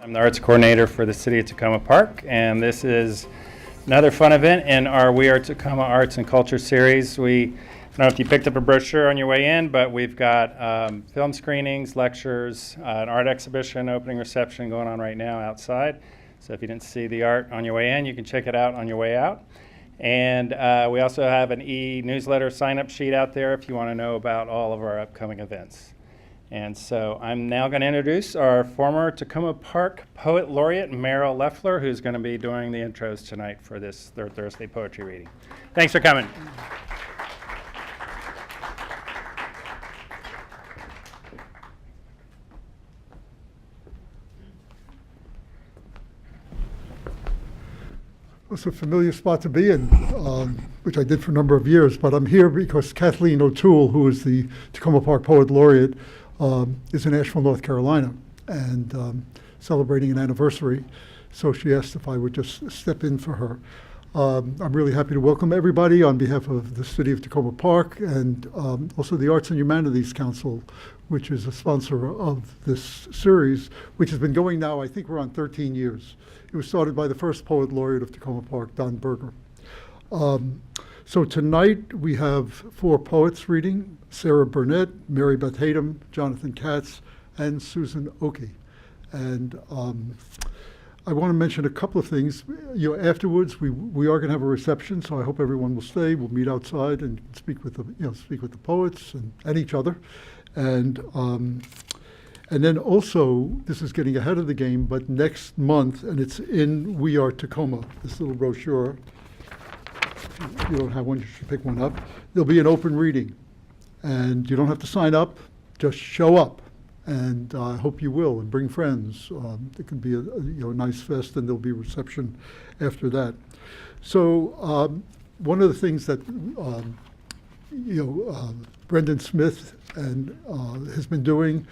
I'm the arts coordinator for the City of Takoma Park, and this is another fun event in our We Are Takoma Arts and Culture series. I don't know if you picked up a brochure on your way in, but we've got film screenings, lectures, an art exhibition, opening reception going on right now outside. So if you didn't see the art on your way in, you can check it out on your way out. And we also have an e-newsletter sign-up sheet out there if you want to know about all of our upcoming events. And so I'm now going to introduce our former Takoma Park Poet Laureate, Merrill Leffler, who's going to be doing the intros tonight for this third Thursday poetry reading. Thanks for coming. It's a familiar spot to be in, which I did for a number of years, but I'm here because Kathleen O'Toole, who is the Takoma Park Poet Laureate, is in Asheville, North Carolina, and celebrating an anniversary. So she asked if I would just step in for her. I'm really happy to welcome everybody on behalf of the City of Takoma Park and also the Arts and Humanities Council, which is a sponsor of this series, which has been going now, I think we're on 13 years. It was started by the first Poet Laureate of Takoma Park, Don Berger. So tonight we have 4 poets reading: Sara Burnett, Beth Hatem, Jonathan Katz, and Susan Okie. And I want to mention a couple of things. Afterwards we are going to have a reception, so I hope everyone will stay. We'll meet outside and speak with the poets and each other. And then also, this is getting ahead of the game, but next month, and it's in We Are Takoma, this little brochure. If you don't have one, you should pick one up. There'll be an open reading, and you don't have to sign up, just show up. And I hope you will, and bring friends. It can be a nice fest, and there'll be a reception after that. So one of the things that Brendan Smith has been doing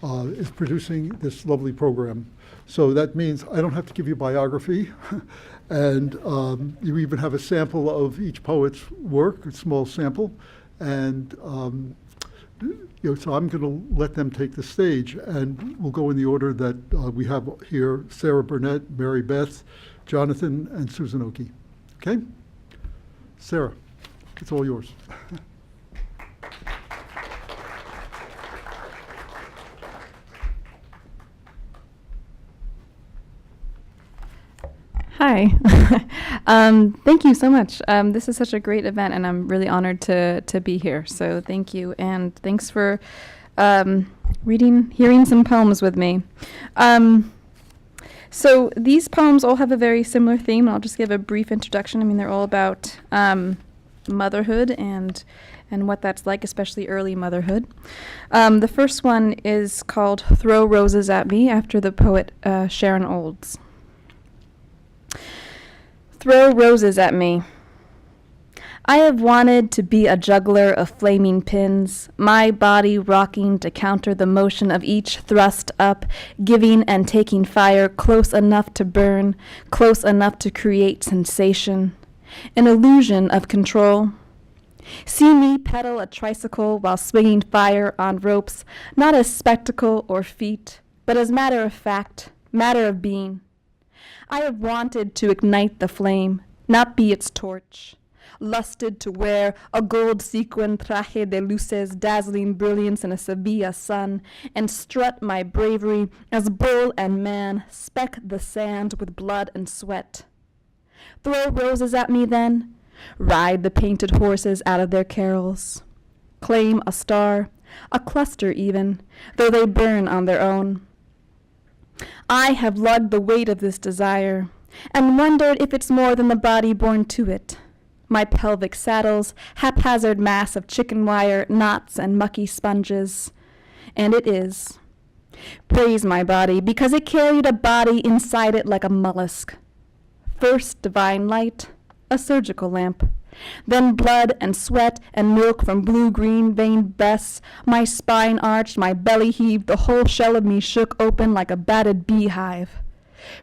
is producing this lovely program. So that means I don't have to give you a biography, and you even have a sample of each poet's work, a small sample, and so I'm going to let them take the stage, and we'll go in the order that we have here: Sara Burnett, Beth, Jonathan, and Susan Okie. Okay? Sara, it's all yours. Hi. Thank you so much. This is such a great event, and I'm really honored to be here. So thank you, and thanks for hearing some poems with me. So these poems all have a very similar theme, and I'll just give a brief introduction. I mean, they're all about motherhood and what that's like, especially early motherhood. The first one is called "Throw Roses at Me," after the poet Sharon Olds. Throw roses at me. I have wanted to be a juggler of flaming pins, my body rocking to counter the motion of each thrust up, giving and taking fire close enough to burn, close enough to create sensation, an illusion of control. See me pedal a tricycle while swinging fire on ropes, not as spectacle or feat, but as matter of fact, matter of being. I have wanted to ignite the flame, not be its torch. Lusted to wear a gold sequin traje de luces, dazzling brilliance in a Sevilla sun, and strut my bravery as bull and man speck the sand with blood and sweat. Throw roses at me then, ride the painted horses out of their carols. Claim a star, a cluster even, though they burn on their own. I have lugged the weight of this desire, and wondered if it's more than the body born to it. My pelvic saddles, haphazard mass of chicken wire, knots, and mucky sponges. And it is. Praise my body, because it carried a body inside it like a mollusk. First divine light, a surgical lamp. Then blood and sweat and milk from blue-green veined breasts. My spine arched, my belly heaved, the whole shell of me shook open like a battered beehive.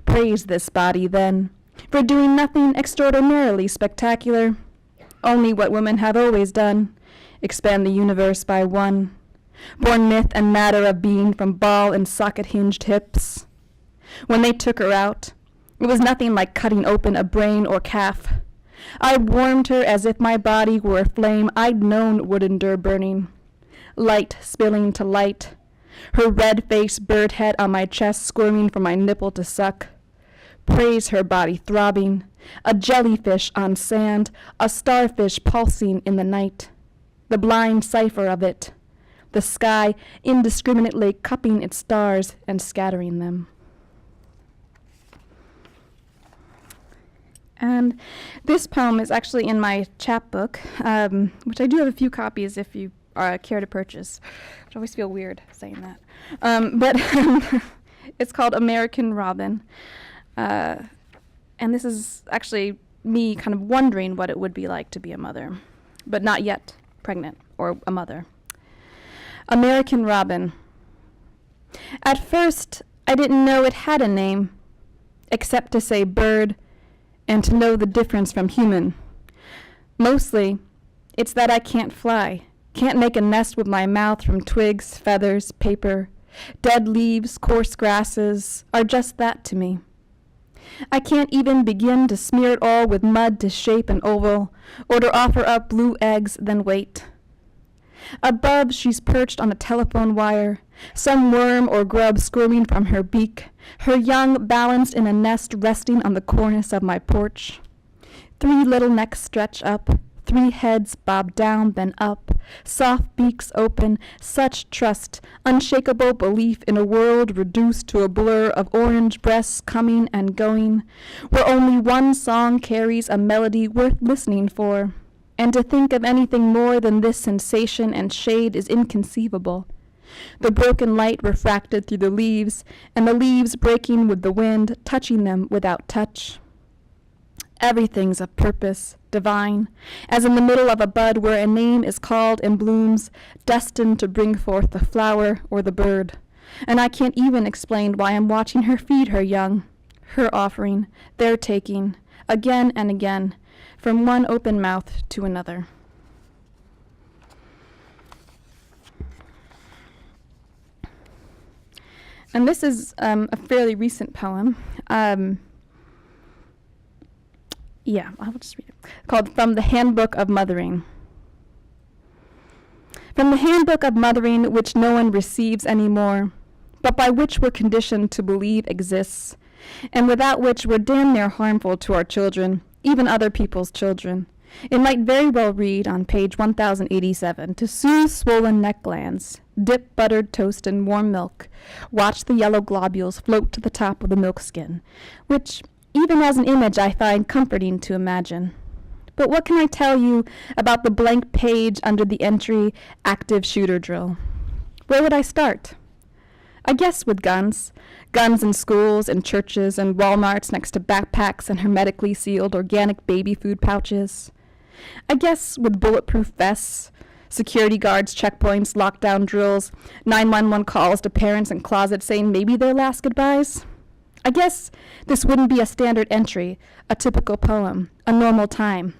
Praise this body, then, for doing nothing extraordinarily spectacular. Only what women have always done, expand the universe by one. Born myth and matter of being from ball and socket-hinged hips. When they took her out, it was nothing like cutting open a brain or calf. I warmed her as if my body were a flame I'd known would endure burning. Light spilling to light, her red-faced bird head on my chest squirming for my nipple to suck. Praise her body throbbing, a jellyfish on sand, a starfish pulsing in the night. The blind cipher of it, the sky indiscriminately cupping its stars and scattering them. And this poem is actually in my chapbook, which I do have a few copies if you care to purchase. I always feel weird saying that. But it's called American Robin. And this is actually me kind of wondering what it would be like to be a mother, but not yet pregnant or a mother. American Robin. At first, I didn't know it had a name, except to say bird and to know the difference from human. Mostly, it's that I can't fly, can't make a nest with my mouth from twigs, feathers, paper. Dead leaves, coarse grasses are just that to me. I can't even begin to smear it all with mud to shape an oval, or to offer up blue eggs, then wait. Above, she's perched on a telephone wire, some worm or grub squirming from her beak, her young balanced in a nest resting on the cornice of my porch. 3 little necks stretch up, 3 heads bob down, then up, soft beaks open, such trust, unshakable belief in a world reduced to a blur of orange breasts coming and going, where only one song carries a melody worth listening for. And to think of anything more than this sensation and shade is inconceivable. The broken light refracted through the leaves, and the leaves breaking with the wind, touching them without touch. Everything's of purpose, divine, as in the middle of a bud where a name is called and blooms, destined to bring forth the flower or the bird. And I can't even explain why I'm watching her feed her young, her offering, their taking, again and again, from one open mouth to another. And this is a fairly recent poem. I'll just read it. Called From the Handbook of Mothering. From the Handbook of Mothering, which no one receives anymore, but by which we're conditioned to believe exists, and without which we're damn near harmful to our children, even other people's children. It might very well read on page 1087, to soothe swollen neck glands, dip buttered toast in warm milk, watch the yellow globules float to the top of the milk skin, which, even as an image, I find comforting to imagine. But what can I tell you about the blank page under the entry, active shooter drill? Where would I start? I guess with guns. Guns in schools and churches and Walmarts next to backpacks and hermetically sealed organic baby food pouches. I guess with bulletproof vests, security guards, checkpoints, lockdown drills, 911 calls to parents in closets saying maybe their last goodbyes. I guess this wouldn't be a standard entry, a typical poem, a normal time.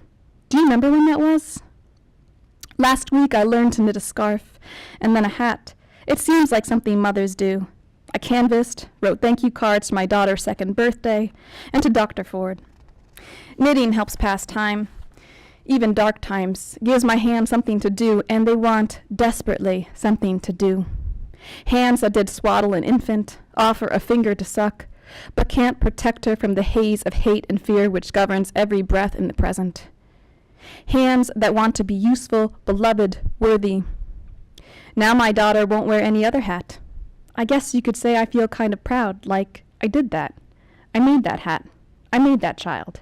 Do you remember when that was? Last week I learned to knit a scarf and then a hat. It seems like something mothers do. I canvassed, wrote thank you cards to my daughter's 2nd birthday, and to Dr. Ford. Knitting helps pass time, even dark times, gives my hands something to do, and they want, desperately, something to do. Hands that did swaddle an infant, offer a finger to suck, but can't protect her from the haze of hate and fear which governs every breath in the present. Hands that want to be useful, beloved, worthy. Now my daughter won't wear any other hat. I guess you could say I feel kind of proud, like I did that. I made that hat. I made that child.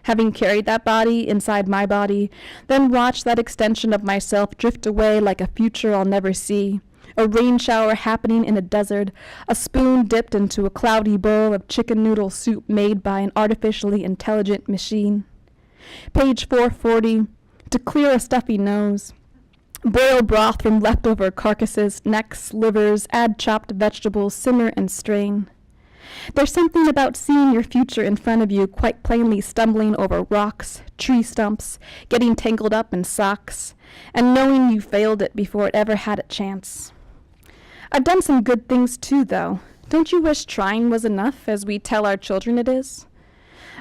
Having carried that body inside my body, then watched that extension of myself drift away like a future I'll never see, a rain shower happening in a desert, a spoon dipped into a cloudy bowl of chicken noodle soup made by an artificially intelligent machine. Page 440, to clear a stuffy nose. Boil broth from leftover carcasses, necks, livers, add chopped vegetables, simmer and strain. There's something about seeing your future in front of you quite plainly stumbling over rocks, tree stumps, getting tangled up in socks, and knowing you failed it before it ever had a chance. I've done some good things too, though. Don't you wish trying was enough, as we tell our children it is?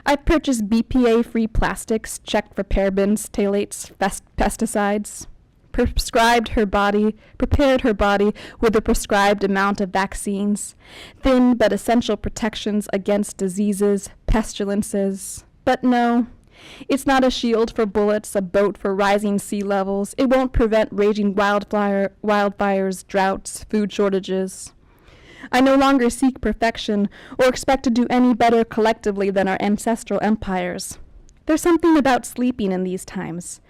I've purchased BPA-free plastics, checked for parabens, phthalates, pesticides, prepared her body with a prescribed amount of vaccines, thin but essential protections against diseases, pestilences. But no, it's not a shield for bullets, a boat for rising sea levels. It won't prevent raging wildfires, droughts, food shortages. I no longer seek perfection or expect to do any better collectively than our ancestral empires. There's something about sleeping in these times.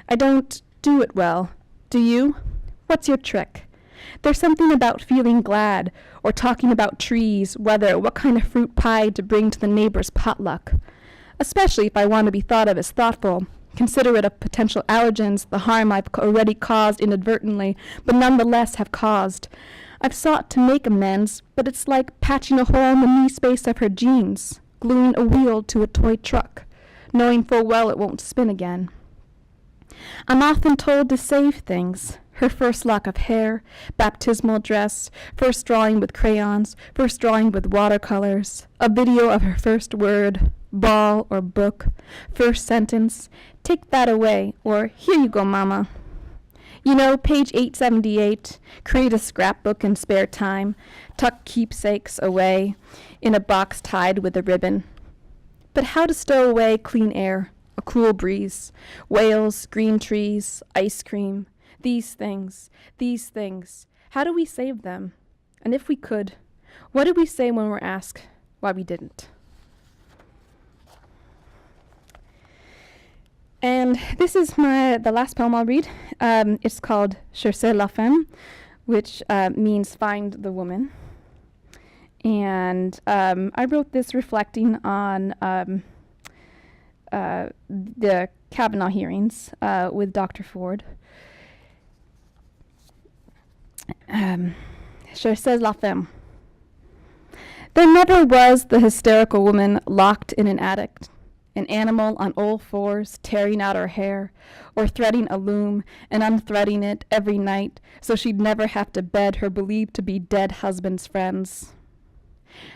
I don't do it well. Do you? What's your trick? There's something about feeling glad or talking about trees, weather, what kind of fruit pie to bring to the neighbor's potluck. Especially if I want to be thought of as thoughtful, considerate of potential allergens, the harm I've already caused inadvertently, but nonetheless have caused. I've sought to make amends, but it's like patching a hole in the knee space of her jeans, gluing a wheel to a toy truck, knowing full well it won't spin again. I'm often told to save things. Her first lock of hair, baptismal dress, first drawing with crayons, first drawing with watercolors, a video of her first word, ball or book, first sentence, take that away, or here you go, mama. You know, page 878, create a scrapbook in spare time, tuck keepsakes away in a box tied with a ribbon. But how to stow away clean air, a cool breeze, whales, green trees, ice cream, these things, how do we save them? And if we could, what do we say when we're asked why we didn't? And this is the last poem I'll read. It's called Cherchez la femme, which means find the woman. And I wrote this reflecting on the Kavanaugh hearings with Dr. Ford. Cherchez la femme. There never was the hysterical woman locked in an attic, an animal on all fours tearing out her hair, or threading a loom and unthreading it every night so she'd never have to bed her believed to be dead husband's friends.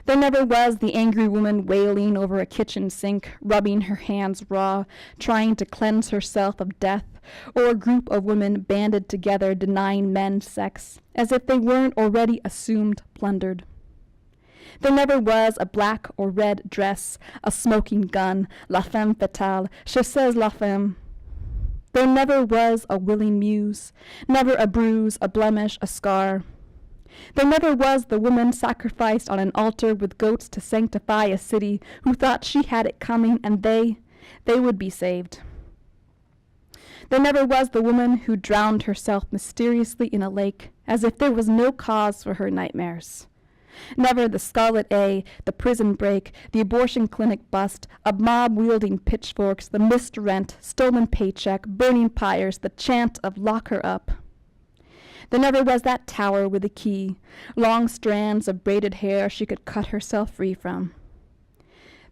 There never was the angry woman wailing over a kitchen sink, rubbing her hands raw, trying to cleanse herself of death, or a group of women banded together denying men sex, as if they weren't already assumed plundered. There never was a black or red dress, a smoking gun, la femme fatale, cherchez la femme. There never was a willing muse, never a bruise, a blemish, a scar. There never was the woman sacrificed on an altar with goats to sanctify a city who thought she had it coming and they would be saved. There never was the woman who drowned herself mysteriously in a lake as if there was no cause for her nightmares. Never the Scarlet A, the prison break, the abortion clinic bust, a mob wielding pitchforks, the missed rent, stolen paycheck, burning pyres, the chant of lock her up. There never was that tower with a key, long strands of braided hair she could cut herself free from.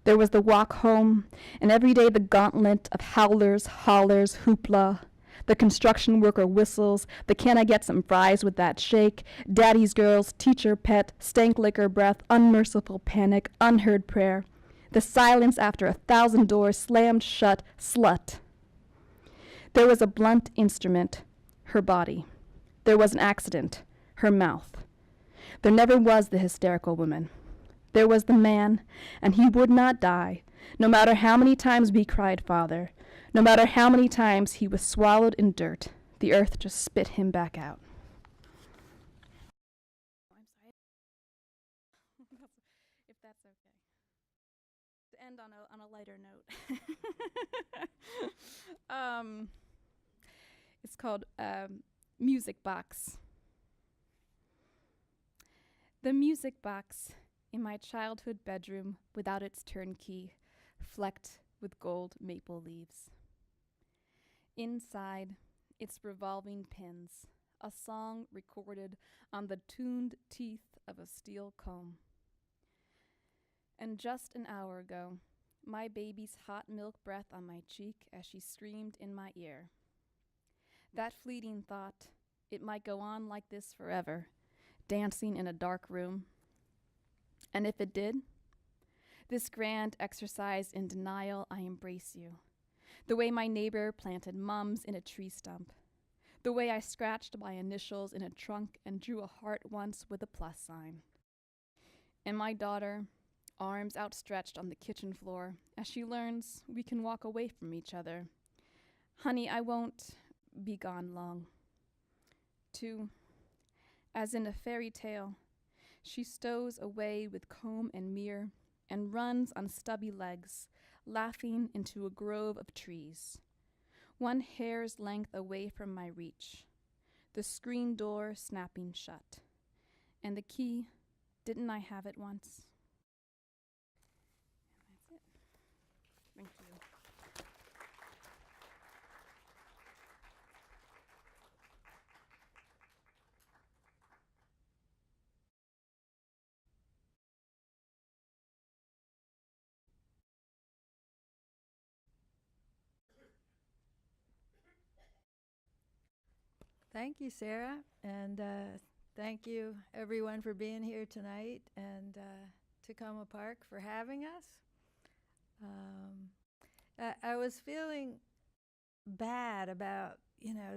There was the walk home, and every day the gauntlet of howlers, hollers, hoopla, the construction worker whistles, the can I get some fries with that shake, daddy's girls, teacher pet, stank liquor breath, unmerciful panic, unheard prayer, the silence after 1,000 doors slammed shut, slut. There was a blunt instrument, her body. There was an accident, her mouth. There never was the hysterical woman. There was the man, and he would not die, no matter how many times we cried, Father, no matter how many times he was swallowed in dirt, the earth just spit him back out. If that's okay. To end on a lighter note. It's called Music Box. The music box in my childhood bedroom without its turnkey, flecked with gold maple leaves. Inside, its revolving pins, a song recorded on the tuned teeth of a steel comb. And just an hour ago, my baby's hot milk breath on my cheek as she screamed in my ear. That fleeting thought, it might go on like this forever, dancing in a dark room. And if it did, this grand exercise in denial, I embrace you. The way my neighbor planted mums in a tree stump. The way I scratched my initials in a trunk and drew a heart once with a plus sign. And my daughter, arms outstretched on the kitchen floor, as she learns we can walk away from each other. Honey, I won't be gone long. Two, as in a fairy tale, she stows away with comb and mirror and runs on stubby legs, laughing into a grove of trees. One hair's length away from my reach, the screen door snapping shut. And the key, didn't I have it once? And that's it. Thank you. Thank you, Sarah, and thank you, everyone, for being here tonight, and Takoma Park for having us. I was feeling bad about,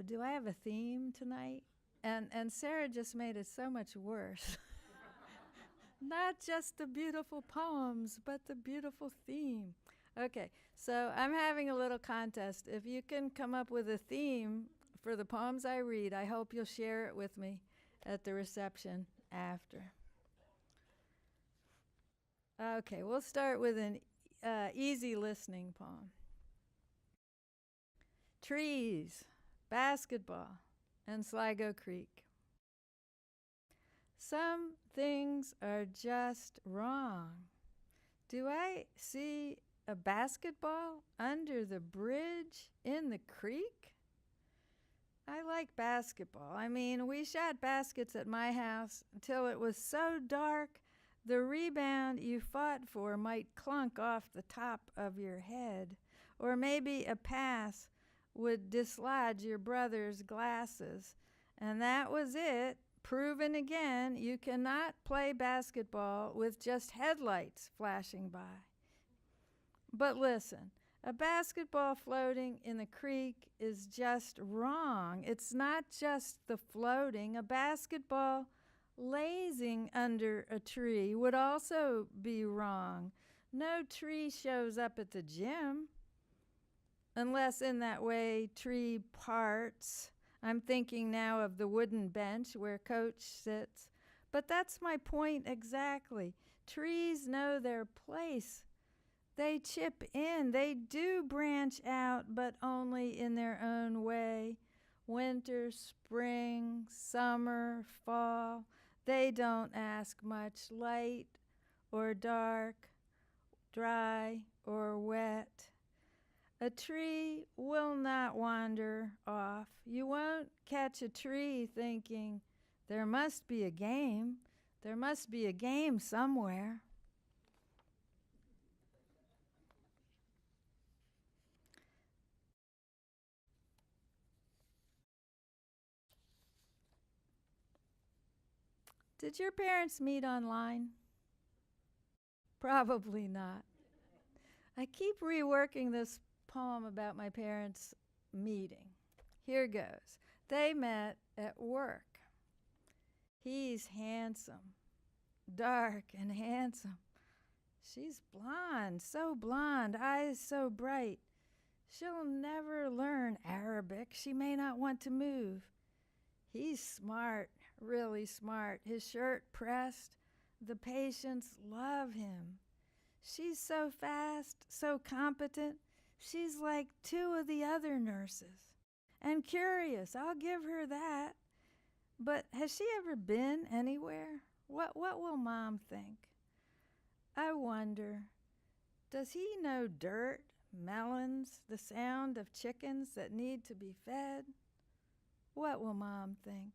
do I have a theme tonight? And Sarah just made it so much worse. Not just the beautiful poems, but the beautiful theme. Okay, so I'm having a little contest. If you can come up with a theme for the poems I read, I hope you'll share it with me at the reception after. Okay, we'll start with an easy listening poem. Trees, basketball, and Sligo Creek. Some things are just wrong. Do I see a basketball under the bridge in the creek? I like basketball. I mean, we shot baskets at my house until it was so dark the rebound you fought for might clunk off the top of your head, or maybe a pass would dislodge your brother's glasses. And that was it, proven again, you cannot play basketball with just headlights flashing by. But listen, a basketball floating in the creek is just wrong. It's not just the floating. A basketball lazing under a tree would also be wrong. No tree shows up at the gym, unless in that way tree parts. I'm thinking now of the wooden bench where Coach sits. But that's my point exactly. Trees know their place. They chip in. They do branch out, but only in their own way. Winter, spring, summer, fall. They don't ask much. Light or dark, dry or wet. A tree will not wander off. You won't catch a tree thinking, there must be a game. There must be a game somewhere. Did your parents meet online? Probably not. I keep reworking this poem about my parents meeting. Here goes. They met at work. He's handsome, dark and handsome. She's blonde, so blonde, eyes so bright. She'll never learn Arabic. She may not want to move. He's smart, really smart. His shirt pressed. The patients love him. She's so fast, so competent. She's like two of the other nurses. And curious, I'll give her that. But has she ever been anywhere? What will Mom think? I wonder, does he know dirt, melons, the sound of chickens that need to be fed? What will Mom think?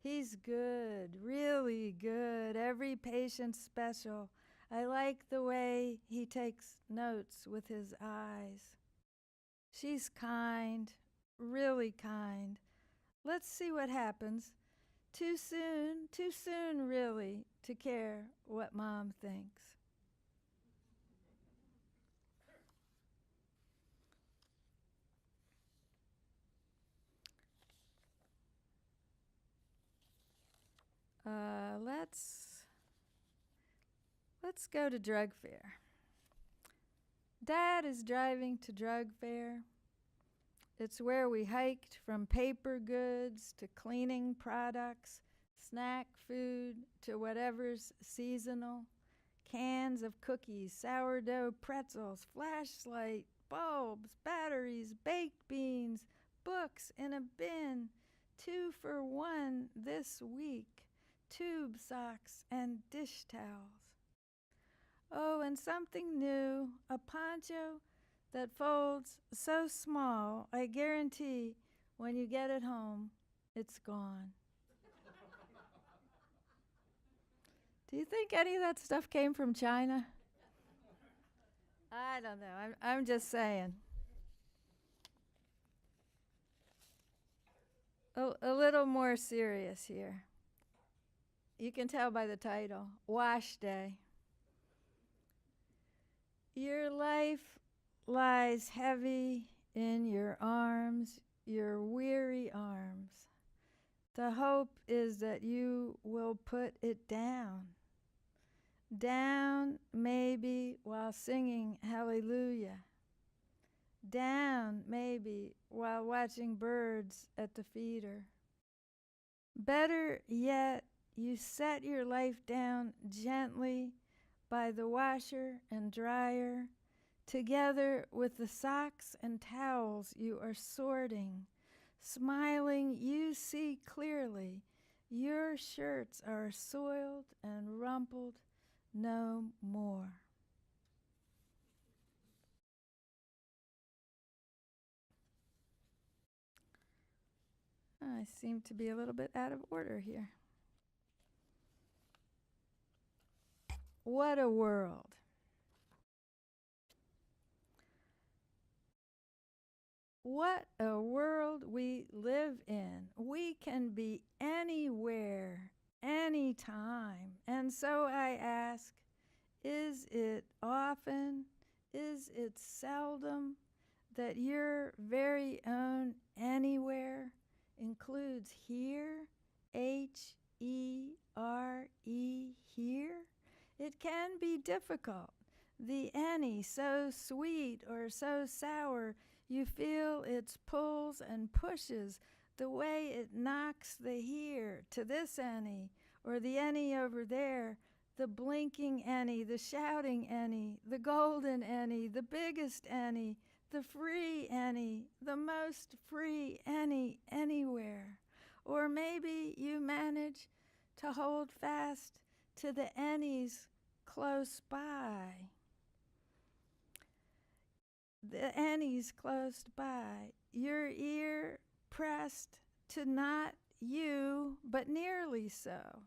He's good, really good. Every patient's special. I like the way he takes notes with his eyes. She's kind, really kind. Let's see what happens. Too soon really, to care what Mom thinks. Let's go to drug fair. Dad is driving to drug fair. It's where we hiked from paper goods to cleaning products, snack food to whatever's seasonal, cans of cookies, sourdough pretzels, flashlight, bulbs, batteries, baked beans, books in a bin, 2 for $1 this week, tube socks and dish towels. Oh, and something new, a poncho that folds so small, I guarantee when you get it home, it's gone. Do you think any of that stuff came from China? I don't know. I'm just saying. A little more serious here. You can tell by the title, Wash Day. Your life lies heavy in your arms, your weary arms. The hope is that you will put it down. Down, maybe, while singing Hallelujah. Down, maybe, while watching birds at the feeder. Better yet, you set your life down gently by the washer and dryer, together with the socks and towels you are sorting. Smiling, you see clearly your shirts are soiled and rumpled no more. I seem to be a little bit out of order here. What a world. What a world we live in. We can be anywhere, anytime. And so I ask, is it often, is it seldom that your very own anywhere includes here, H-E-R-E, here? It can be difficult. The any so sweet or so sour, you feel its pulls and pushes, the way it knocks the here to this any, or the any over there, the blinking any, the shouting any, the golden any, the biggest any, the free any, the most free any, anywhere. Or maybe you manage to hold fast to the any's close by. The any's close by, your ear pressed to not you, but nearly so.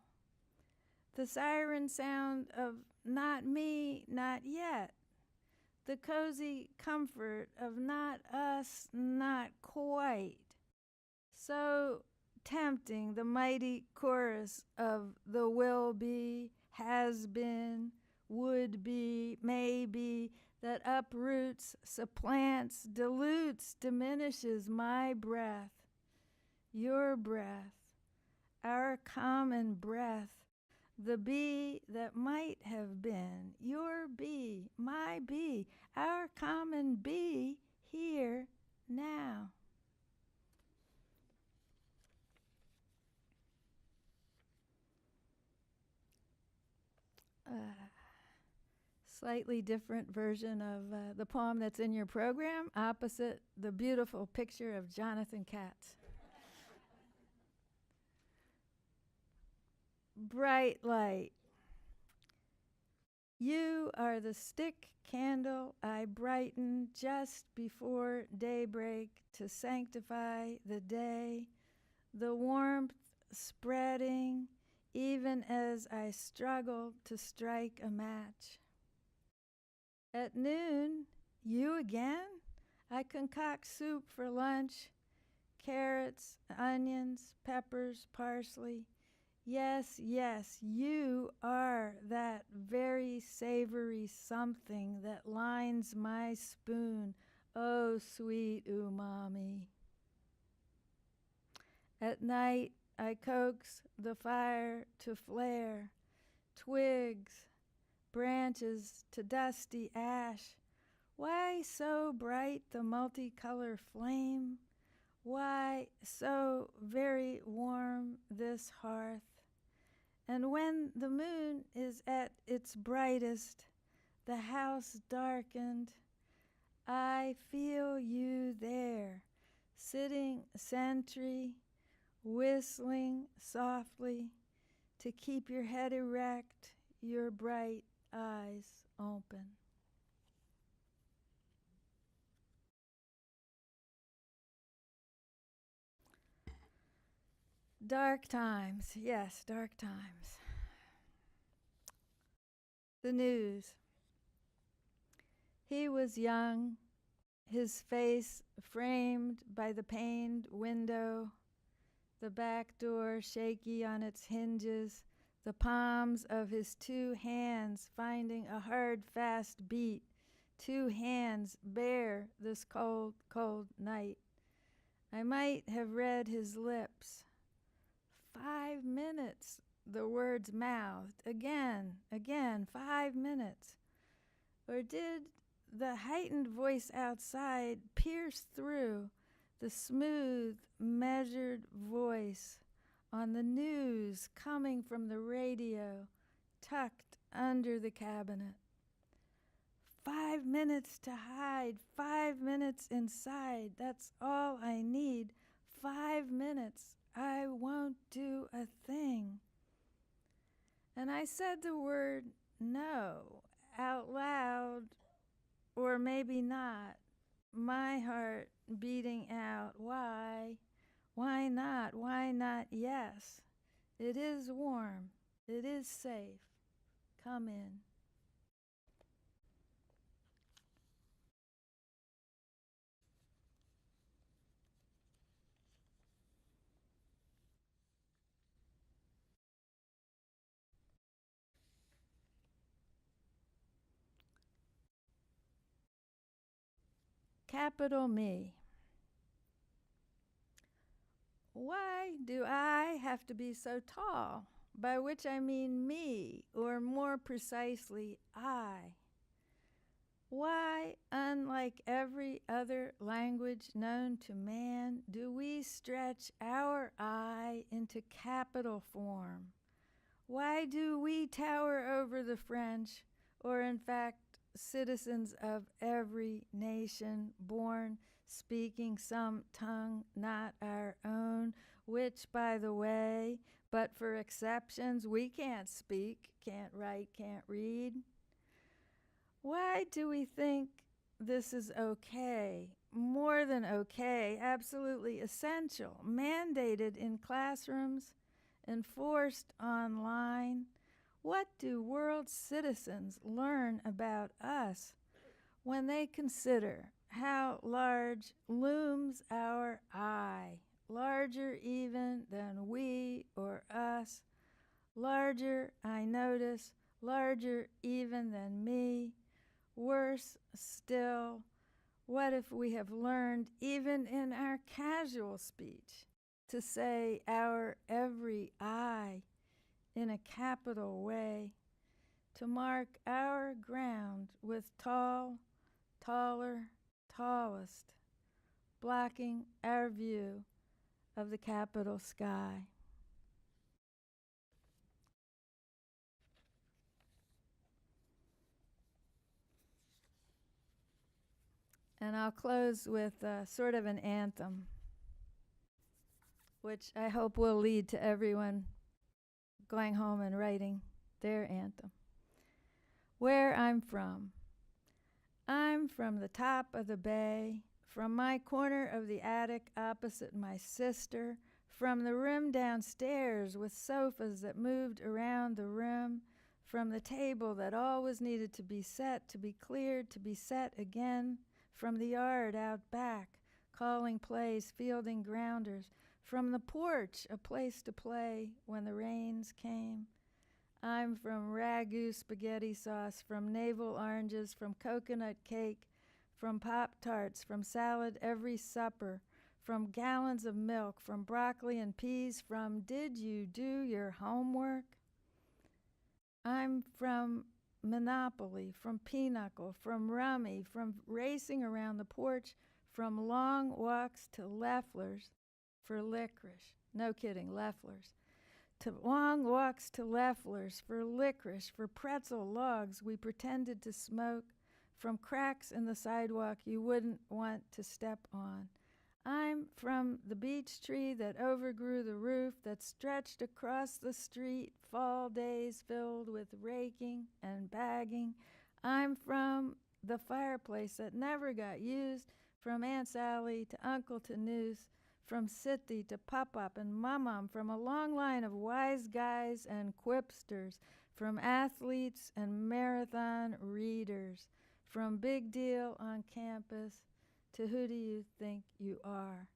The siren sound of not me, not yet. The cozy comfort of not us, not quite. So tempting the mighty chorus of the will be, has been, would be, maybe, that uproots, supplants, dilutes, diminishes my breath, your breath, our common breath, the be that might have been, your be, my be, our common be, here, now. Slightly different version of the poem that's in your program, opposite the beautiful picture of Jonathan Katz. Bright light. You are the stick candle I brighten just before daybreak to sanctify the day, the warmth spreading even as I struggle to strike a match. At noon, you again? I concoct soup for lunch, carrots, onions, peppers, parsley, Yes, yes, you are that very savory something that lines my spoon. Oh, sweet umami. At night I coax the fire to flare, twigs, branches to dusty ash. Why so bright the multicolor flame? Why so very warm this hearth? And when the moon is at its brightest, the house darkened, I feel you there, sitting sentry, whistling softly to keep your head erect, your bright eyes open. Dark times, yes, dark times. The news. He was young, his face framed by the paned window, the back door shaky on its hinges, the palms of his 2 hands finding a hard, fast beat, 2 hands bare this cold, cold night. I might have read his lips. 5 minutes, the words mouthed, again, 5 minutes. Or did the heightened voice outside pierce through the smooth, measured voice on the news coming from the radio, tucked under the cabinet? 5 minutes to hide, 5 minutes inside, that's all I need. 5 minutes. I won't do a thing. And I said the word no out loud, or maybe not, my heart beating out. Why? Why not? Why not? Yes. It is warm. It is safe. Come in. Capital Me. Why do I have to be so tall? By which I mean me, or more precisely, I. Why, unlike every other language known to man, do we stretch our I into capital form? Why do we tower over the French, or in fact, citizens of every nation, born speaking some tongue not our own, which, by the way, but for exceptions, we can't speak, can't write, can't read? Why do we think this is okay, more than okay, absolutely essential, mandated in classrooms, enforced online? What do world citizens learn about us when they consider how large looms our I, larger even than we or us, larger, I notice, larger even than me? Worse still, what if we have learned, even in our casual speech, to say our every I in a capital way, to mark our ground with tall, taller, tallest, blocking our view of the capital sky? And I'll close with sort of an anthem, which I hope will lead to everyone going home and writing their anthem. Where I'm from the top of the bay, from my corner of the attic opposite my sister, from the room downstairs with sofas that moved around the room, from the table that always needed to be set, to be cleared, to be set again, from the yard out back, calling plays, fielding grounders, From the porch, a place to play when the rains came. I'm from ragu spaghetti sauce, from navel oranges, from coconut cake, from Pop-Tarts, from salad every supper, from gallons of milk, from broccoli and peas, from did you do your homework? I'm from Monopoly, from Pinochle, from Rummy, from racing around the porch, from long walks to Leffler's for licorice. No kidding, Leffler's. To long walks to Leffler's for licorice, for pretzel logs we pretended to smoke, from cracks in the sidewalk you wouldn't want to step on. I'm from the beech tree that overgrew the roof, that stretched across the street, fall days filled with raking and bagging. I'm from the fireplace that never got used, from Aunt Sally to Uncle Tanous, from City to Pop-Up and Mum-Mum, from a long line of wise guys and quipsters, from athletes and marathon readers, from Big Deal on campus to Who Do You Think You Are?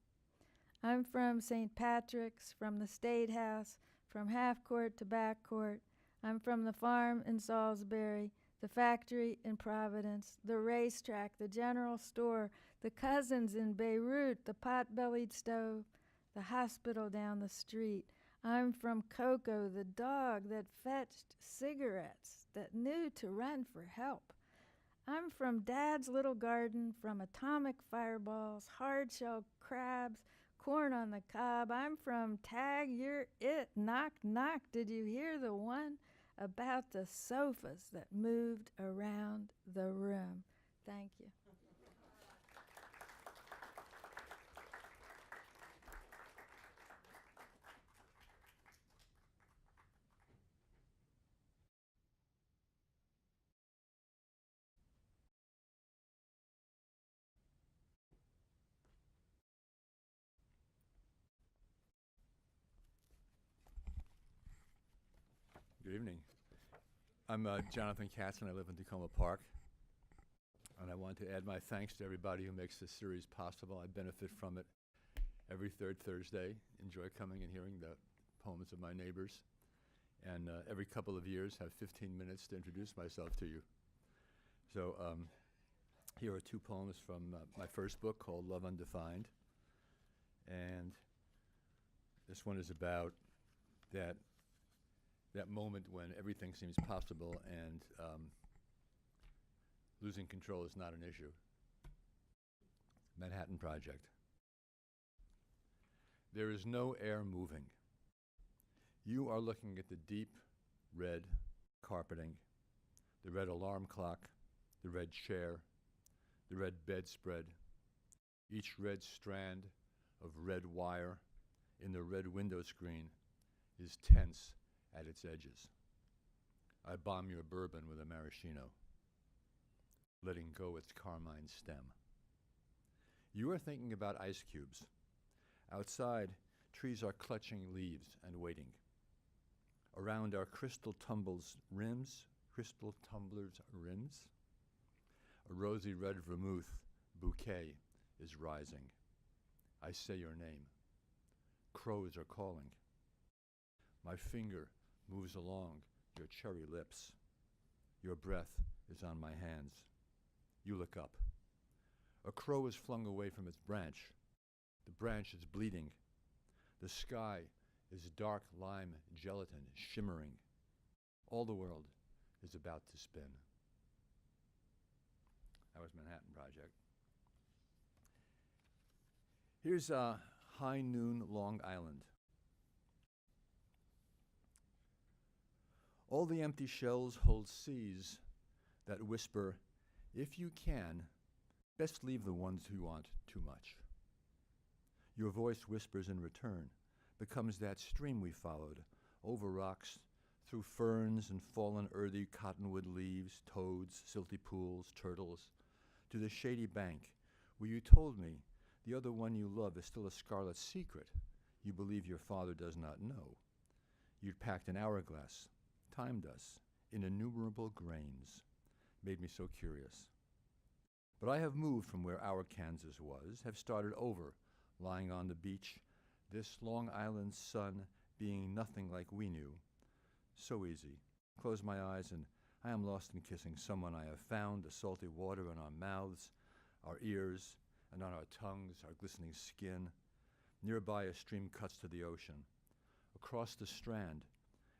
I'm from St. Patrick's, from the State House, from half court to back court. I'm from the farm in Salisbury, the factory in Providence, the racetrack, the general store, the cousins in Beirut, the pot-bellied stove, the hospital down the street. I'm from Coco, the dog that fetched cigarettes, that knew to run for help. I'm from Dad's little garden, from atomic fireballs, hard-shell crabs, corn on the cob. I'm from Tag, You're It, Knock, Knock. Did you hear the one about the sofas that moved around the room? Thank you. Good evening. I'm Jonathan Katz, and I live in Takoma Park. And I want to add my thanks to everybody who makes this series possible. I benefit from it every third Thursday. Enjoy coming and hearing the poems of my neighbors. And every couple of years, have 15 minutes to introduce myself to you. So here are two poems from my first book called Love Undefined. And this one is about that moment when everything seems possible and losing control is not an issue. Manhattan Project. There is no air moving. You are looking at the deep red carpeting, the red alarm clock, the red chair, the red bedspread, each red strand of red wire in the red window screen is tense at its edges. I bomb your bourbon with a maraschino, letting go its carmine stem. You are thinking about ice cubes. Outside, trees are clutching leaves and waiting. Around our crystal tumblers' rims, a rosy red vermouth bouquet is rising. I say your name. Crows are calling. My finger moves along your cherry lips. Your breath is on my hands. You look up. A crow is flung away from its branch. The branch is bleeding. The sky is dark lime gelatin shimmering. All the world is about to spin. That was Manhattan Project. Here's High Noon, Long Island. All the empty shells hold C's that whisper, if you can, best leave the ones who want too much. Your voice whispers in return, becomes that stream we followed, over rocks, through ferns and fallen earthy cottonwood leaves, toads, silty pools, turtles, to the shady bank where you told me the other one you love is still a scarlet secret you believe your father does not know. You'd packed an hourglass, timed us in innumerable grains, made me so curious. But I have moved from where our Kansas was, have started over, lying on the beach, This Long Island sun being nothing like we knew. So easy. Close my eyes and I am lost in kissing someone I have found, the salty water on our mouths, our ears, and on our tongues, our glistening skin. Nearby a stream cuts to the ocean. Across the strand,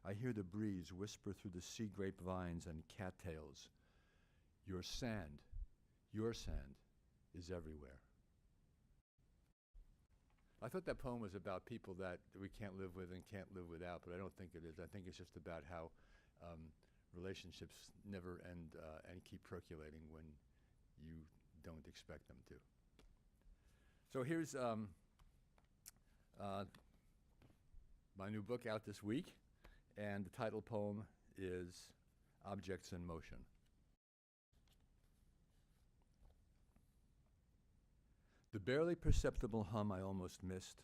I hear the breeze whisper through the sea grapevines and cattails. Your sand is everywhere. I thought that poem was about people that we can't live with and can't live without, but I don't think it is. I think it's just about how relationships never end and keep percolating when you don't expect them to. So here's my new book out this week, and the title poem is Objects in Motion. The barely perceptible hum I almost missed,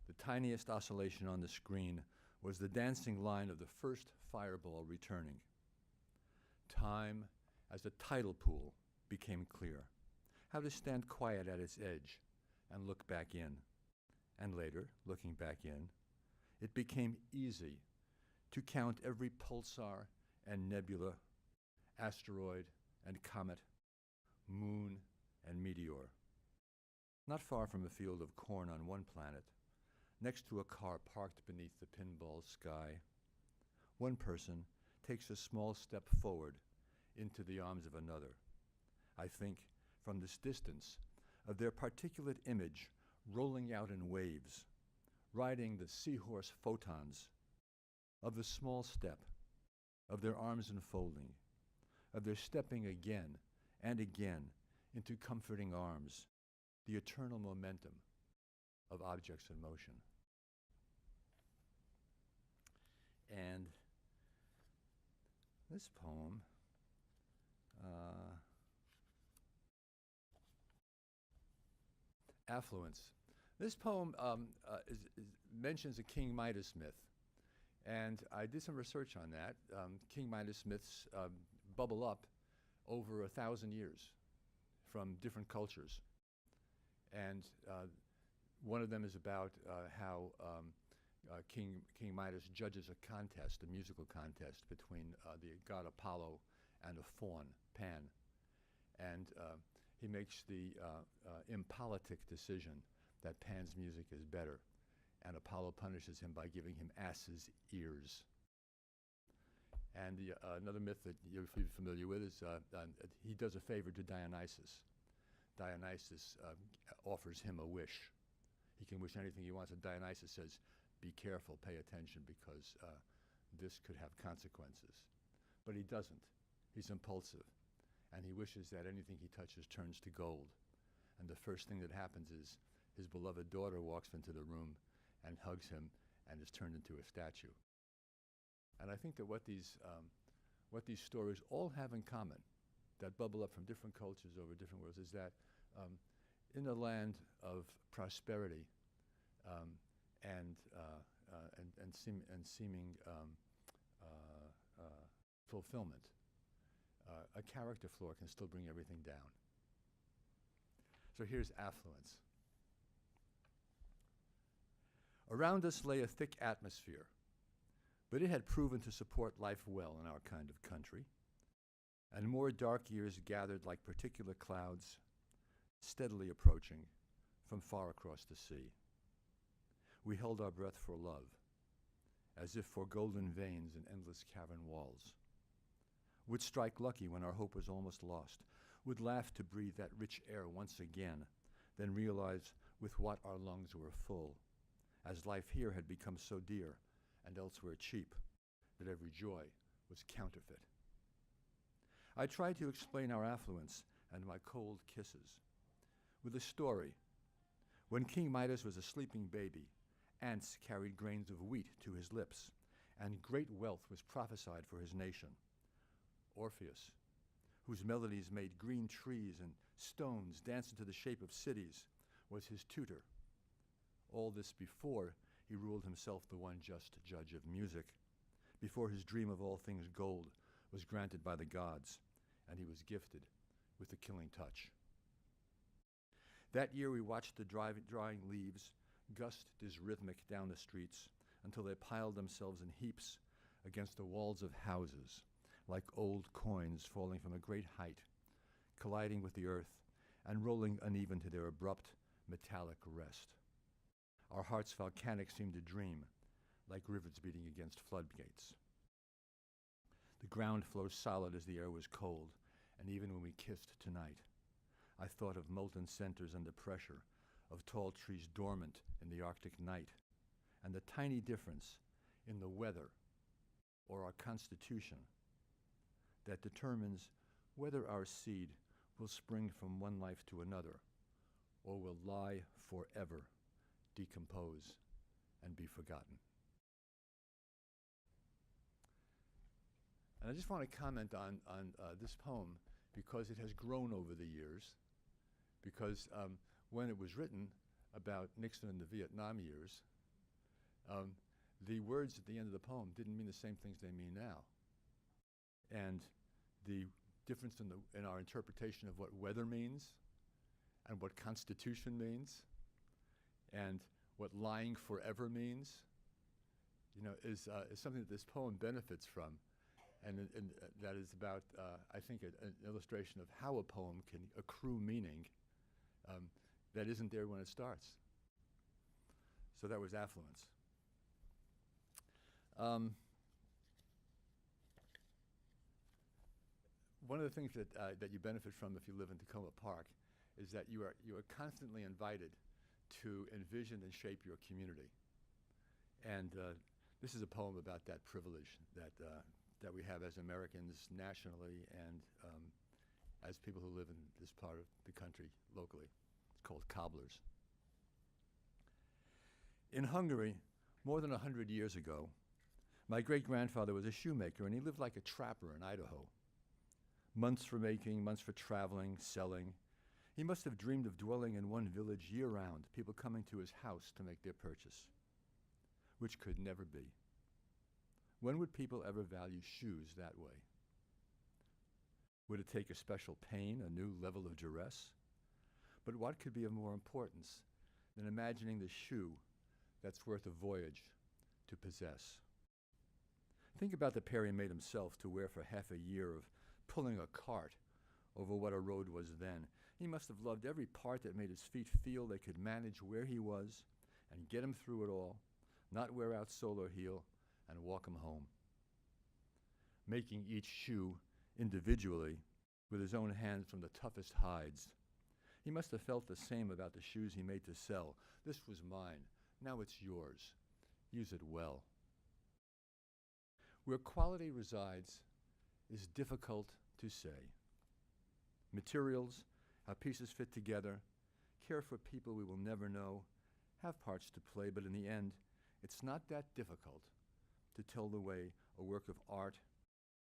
the tiniest oscillation on the screen, was the dancing line of the first fireball returning. Time, as a tidal pool, became clear. How to stand quiet at its edge and look back in. And later, looking back in, it became easy to count every pulsar and nebula, asteroid and comet, moon and meteor. Not far from a field of corn on one planet, next to a car parked beneath the pinball sky, one person takes a small step forward into the arms of another. I think, from this distance, of their particulate image rolling out in waves, riding the seahorse photons, of the small step, of their arms unfolding, of their stepping again and again into comforting arms, the eternal momentum of objects in motion. And this poem Affluence. This poem mentions a King Midas myth, and I did some research on that. King Midas myths bubble up over 1,000 years from different cultures. And one of them is about how King Midas judges a contest, a musical contest between the god Apollo and a faun, Pan. And he makes the impolitic decision that Pan's music is better, and Apollo punishes him by giving him ass's ears. And another myth that you're familiar with is he does a favor to Dionysus. Dionysus offers him a wish. He can wish anything he wants, and Dionysus says, be careful, pay attention, because this could have consequences. But he doesn't. He's impulsive, and he wishes that anything he touches turns to gold. And the first thing that happens is his beloved daughter walks into the room and hugs him and is turned into a statue. And I think that what these stories all have in common, that bubble up from different cultures over different worlds, is that in a land of prosperity and seeming fulfillment, a character flaw can still bring everything down. So here's affluence. Around us lay a thick atmosphere, but it had proven to support life well in our kind of country, and more dark years gathered like particular clouds, steadily approaching from far across the sea. We held our breath for love, as if for golden veins in endless cavern walls. Would strike lucky when our hope was almost lost, would laugh to breathe that rich air once again, then realize with what our lungs were full, as life here had become so dear and elsewhere cheap, that every joy was counterfeit. I tried to explain our affluence and my cold kisses with a story. When King Midas was a sleeping baby, ants carried grains of wheat to his lips, and great wealth was prophesied for his nation. Orpheus, whose melodies made green trees and stones dance into the shape of cities, was his tutor. All this before he ruled himself the one just judge of music, before his dream of all things gold was granted by the gods, and he was gifted with the killing touch. That year we watched the drying leaves gushed disrhythmic down the streets until they piled themselves in heaps against the walls of houses, like old coins falling from a great height, colliding with the earth and rolling uneven to their abrupt, metallic rest. Our hearts volcanic seemed to dream, like rivers beating against floodgates. The ground flows solid as the air was cold, and even when we kissed tonight, I thought of molten centers under pressure, of tall trees dormant in the Arctic night, and the tiny difference in the weather or our constitution that determines whether our seed will spring from one life to another or will lie forever, decompose, and be forgotten. And I just want to comment on this poem because it has grown over the years, because when it was written about Nixon and the Vietnam years, the words at the end of the poem didn't mean the same things they mean now. And the difference in our interpretation of what weather means and what constitution means and what lying forever means, is something that this poem benefits from. And that is about, I think, an illustration of how a poem can accrue meaning that isn't there when it starts. So that was affluence. One of the things that you benefit from if you live in Takoma Park is that you are constantly invited to envision and shape your community. And this is a poem about that privilege that we have as Americans nationally and as people who live in this part of the country locally. It's called Cobblers. In Hungary, more than 100 years ago, my great-grandfather was a shoemaker, and he lived like a trapper in Idaho. Months for making, months for traveling, selling. He must have dreamed of dwelling in one village year-round, people coming to his house to make their purchase, which could never be. When would people ever value shoes that way? Would it take a special pain, a new level of duress? But what could be of more importance than imagining the shoe that's worth a voyage to possess? Think about the pair he made himself to wear for half a year of pulling a cart over what a road was then. He must have loved every part that made his feet feel they could manage where he was and get him through it all, not wear out sole or heel, and walk him home. Making each shoe individually with his own hands from the toughest hides. He must have felt the same about the shoes he made to sell. This was mine. Now it's yours. Use it well. Where quality resides is difficult to say. Materials, how pieces fit together, care for people we will never know, have parts to play, but in the end, it's not that difficult to tell the way a work of art,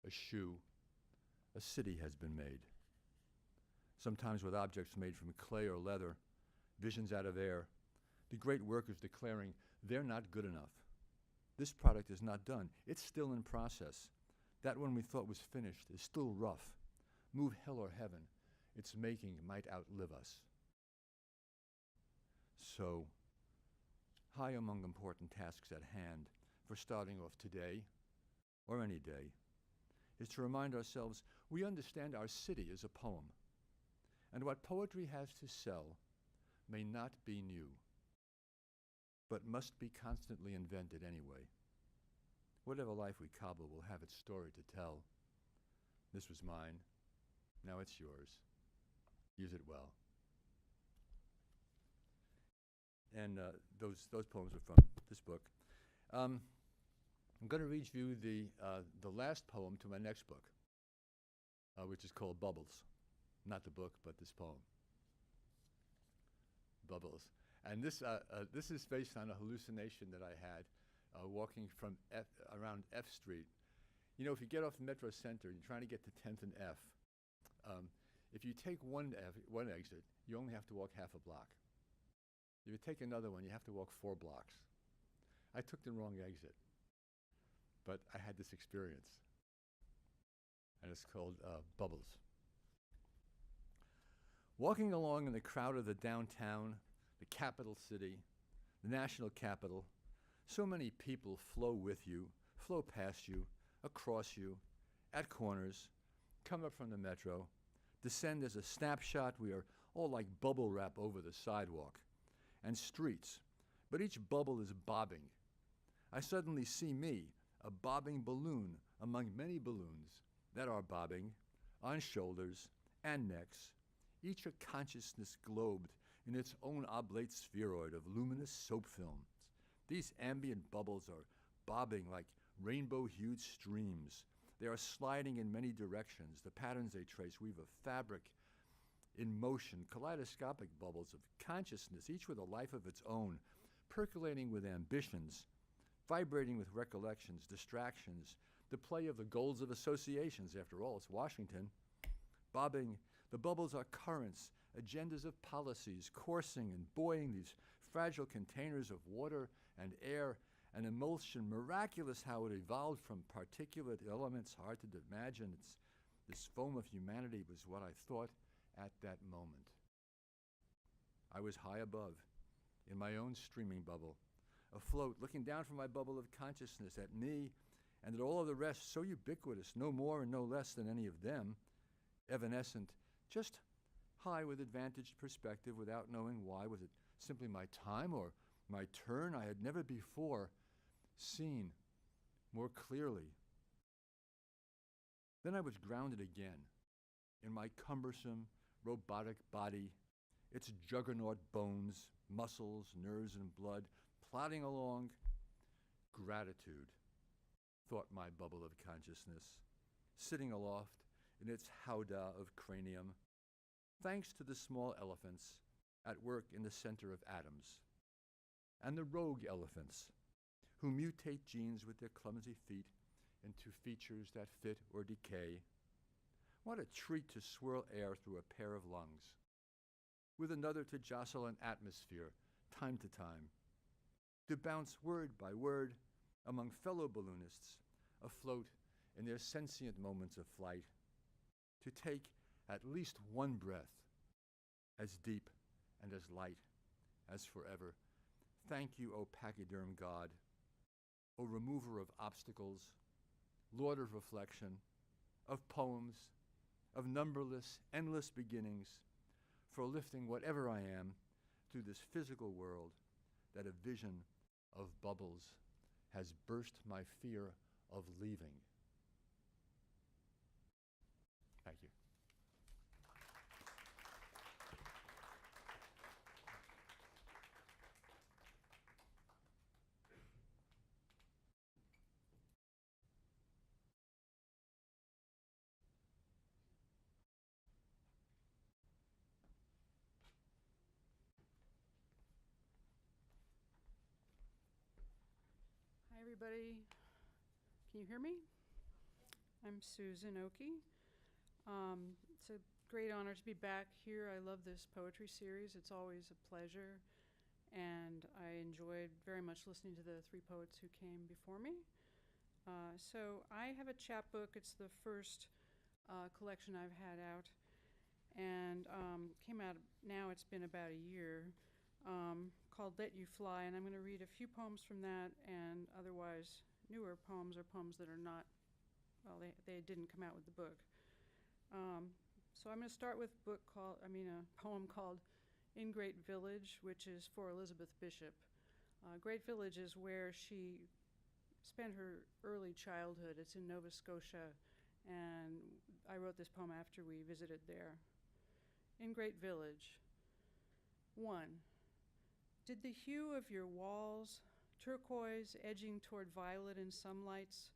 a shoe, a city has been made. Sometimes with objects made from clay or leather, visions out of air, the great workers declaring they're not good enough. This product is not done. It's still in process. That one we thought was finished is still rough. Move hell or heaven, its making might outlive us. So, high among important tasks at hand for starting off today, or any day, is to remind ourselves we understand our city is a poem, and what poetry has to sell may not be new, but must be constantly invented anyway. Whatever life we cobble will have its story to tell. This was mine, now it's yours. Use it well. And those poems are from this book. I'm going to read you the last poem to my next book, which is called Bubbles. Not the book, but this poem. Bubbles. And this is based on a hallucination that I had walking from around F Street. You know, if you get off Metro Center and you're trying to get to 10th and F, if you take one exit, you only have to walk half a block. If you take another one, you have to walk 4 blocks. I took the wrong exit, but I had this experience, and it's called Bubbles. Walking along in the crowd of the downtown, the capital city, the national capital. So many people flow with you, flow past you, across you, at corners, come up from the metro, descend as a snapshot. We are all like bubble wrap over the sidewalk and streets, but each bubble is bobbing. I suddenly see me, a bobbing balloon among many balloons that are bobbing on shoulders and necks, each a consciousness globed in its own oblate spheroid of luminous soap films. These ambient bubbles are bobbing like rainbow-hued streams. They are sliding in many directions. The patterns they trace weave a fabric in motion, kaleidoscopic bubbles of consciousness, each with a life of its own, percolating with ambitions, vibrating with recollections, distractions, the play of the goals of associations. After all, it's Washington. Bobbing, the bubbles are currents, agendas of policies, coursing and buoying these fragile containers of water and air and emulsion. Miraculous how it evolved from particulate elements, hard to imagine. This foam of humanity was what I thought at that moment. I was high above, in my own streaming bubble, afloat, looking down from my bubble of consciousness at me and at all of the rest, so ubiquitous, no more and no less than any of them, evanescent, just high with advantaged perspective without knowing why. Was it simply my time or my turn? I had never before seen more clearly. Then I was grounded again in my cumbersome, robotic body, its juggernaut bones, muscles, nerves, and blood, plodding along. Gratitude, thought my bubble of consciousness, sitting aloft in its howdah of cranium, thanks to the small elephants at work in the center of atoms, and the rogue elephants who mutate genes with their clumsy feet into features that fit or decay. What a treat to swirl air through a pair of lungs, with another to jostle an atmosphere, time to time, to bounce word by word among fellow balloonists, afloat in their sentient moments of flight, to take at least one breath, as deep and as light as forever. Thank you, O pachyderm God, O remover of obstacles, Lord of reflection, of poems, of numberless, endless beginnings, for lifting whatever I am through this physical world, that a vision of bubbles has burst my fear of leaving. Thank you. Hi, everybody. Can you hear me? I'm Susan Okie. It's a great honor to be back here. I love this poetry series. It's always a pleasure. And I enjoyed very much listening to the three poets who came before me. So I have a chapbook. It's the first collection I've had out. And came out, now it's been about a year, called Let You Fly. And I'm going to read a few poems from that, and otherwise newer poems or poems that are not, well, they didn't come out with the book. So I'm going to start with a poem called In Great Village, which is for Elizabeth Bishop. Great Village is where she spent her early childhood. It's in Nova Scotia, and I wrote this poem after we visited there. In Great Village. 1. Did the hue of your walls, turquoise edging toward violet in some lights,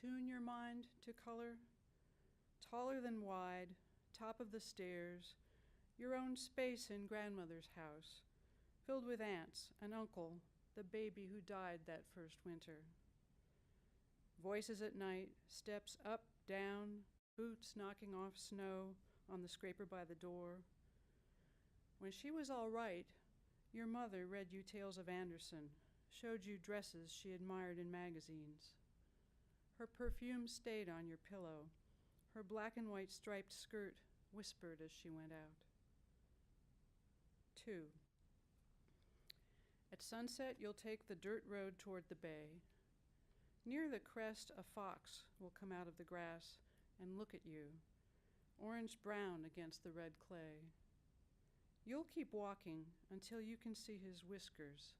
tune your mind to color? Taller than wide, top of the stairs, your own space in grandmother's house, filled with aunts, an uncle, the baby who died that first winter. Voices at night, steps up, down, boots knocking off snow on the scraper by the door. When she was all right, your mother read you tales of Anderson, showed you dresses she admired in magazines. Her perfume stayed on your pillow. Her black and white striped skirt whispered as she went out. 2. A At sunset, you'll take the dirt road toward the bay. Near the crest, a fox will come out of the grass and look at you, orange-brown against the red clay. You'll keep walking until you can see his whiskers,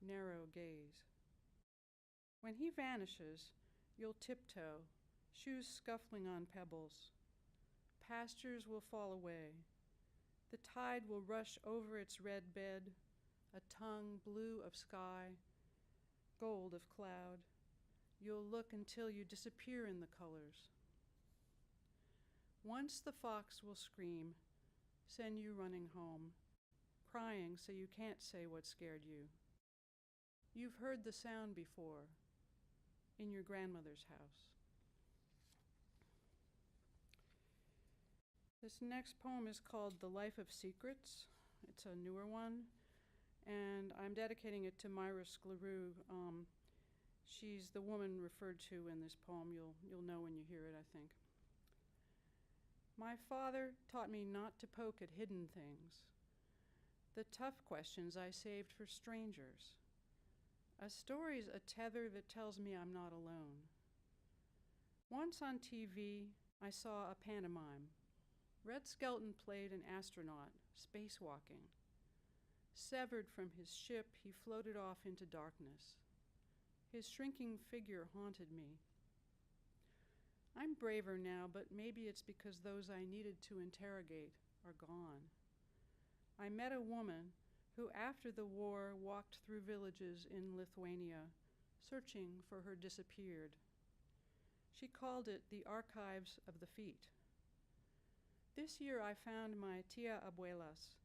narrow gaze. When he vanishes, you'll tiptoe, shoes scuffling on pebbles. Pastures will fall away. The tide will rush over its red bed, a tongue blue of sky, gold of cloud. You'll look until you disappear in the colors. Once the fox will scream, send you running home, crying so you can't say what scared you. You've heard the sound before, in your grandmother's house. This next poem is called The Life of Secrets. It's a newer one, and I'm dedicating it to Myra Skleroux. She's the woman referred to in this poem. You'll know when you hear it, I think. My father taught me not to poke at hidden things. The tough questions I saved for strangers. A story's a tether that tells me I'm not alone. Once on TV, I saw a pantomime. Red Skelton played an astronaut, spacewalking. Severed from his ship, he floated off into darkness. His shrinking figure haunted me. I'm braver now, but maybe it's because those I needed to interrogate are gone. I met a woman who, after the war, walked through villages in Lithuania, searching for her disappeared. She called it the Archives of the Feet. This year I found my tia abuelas,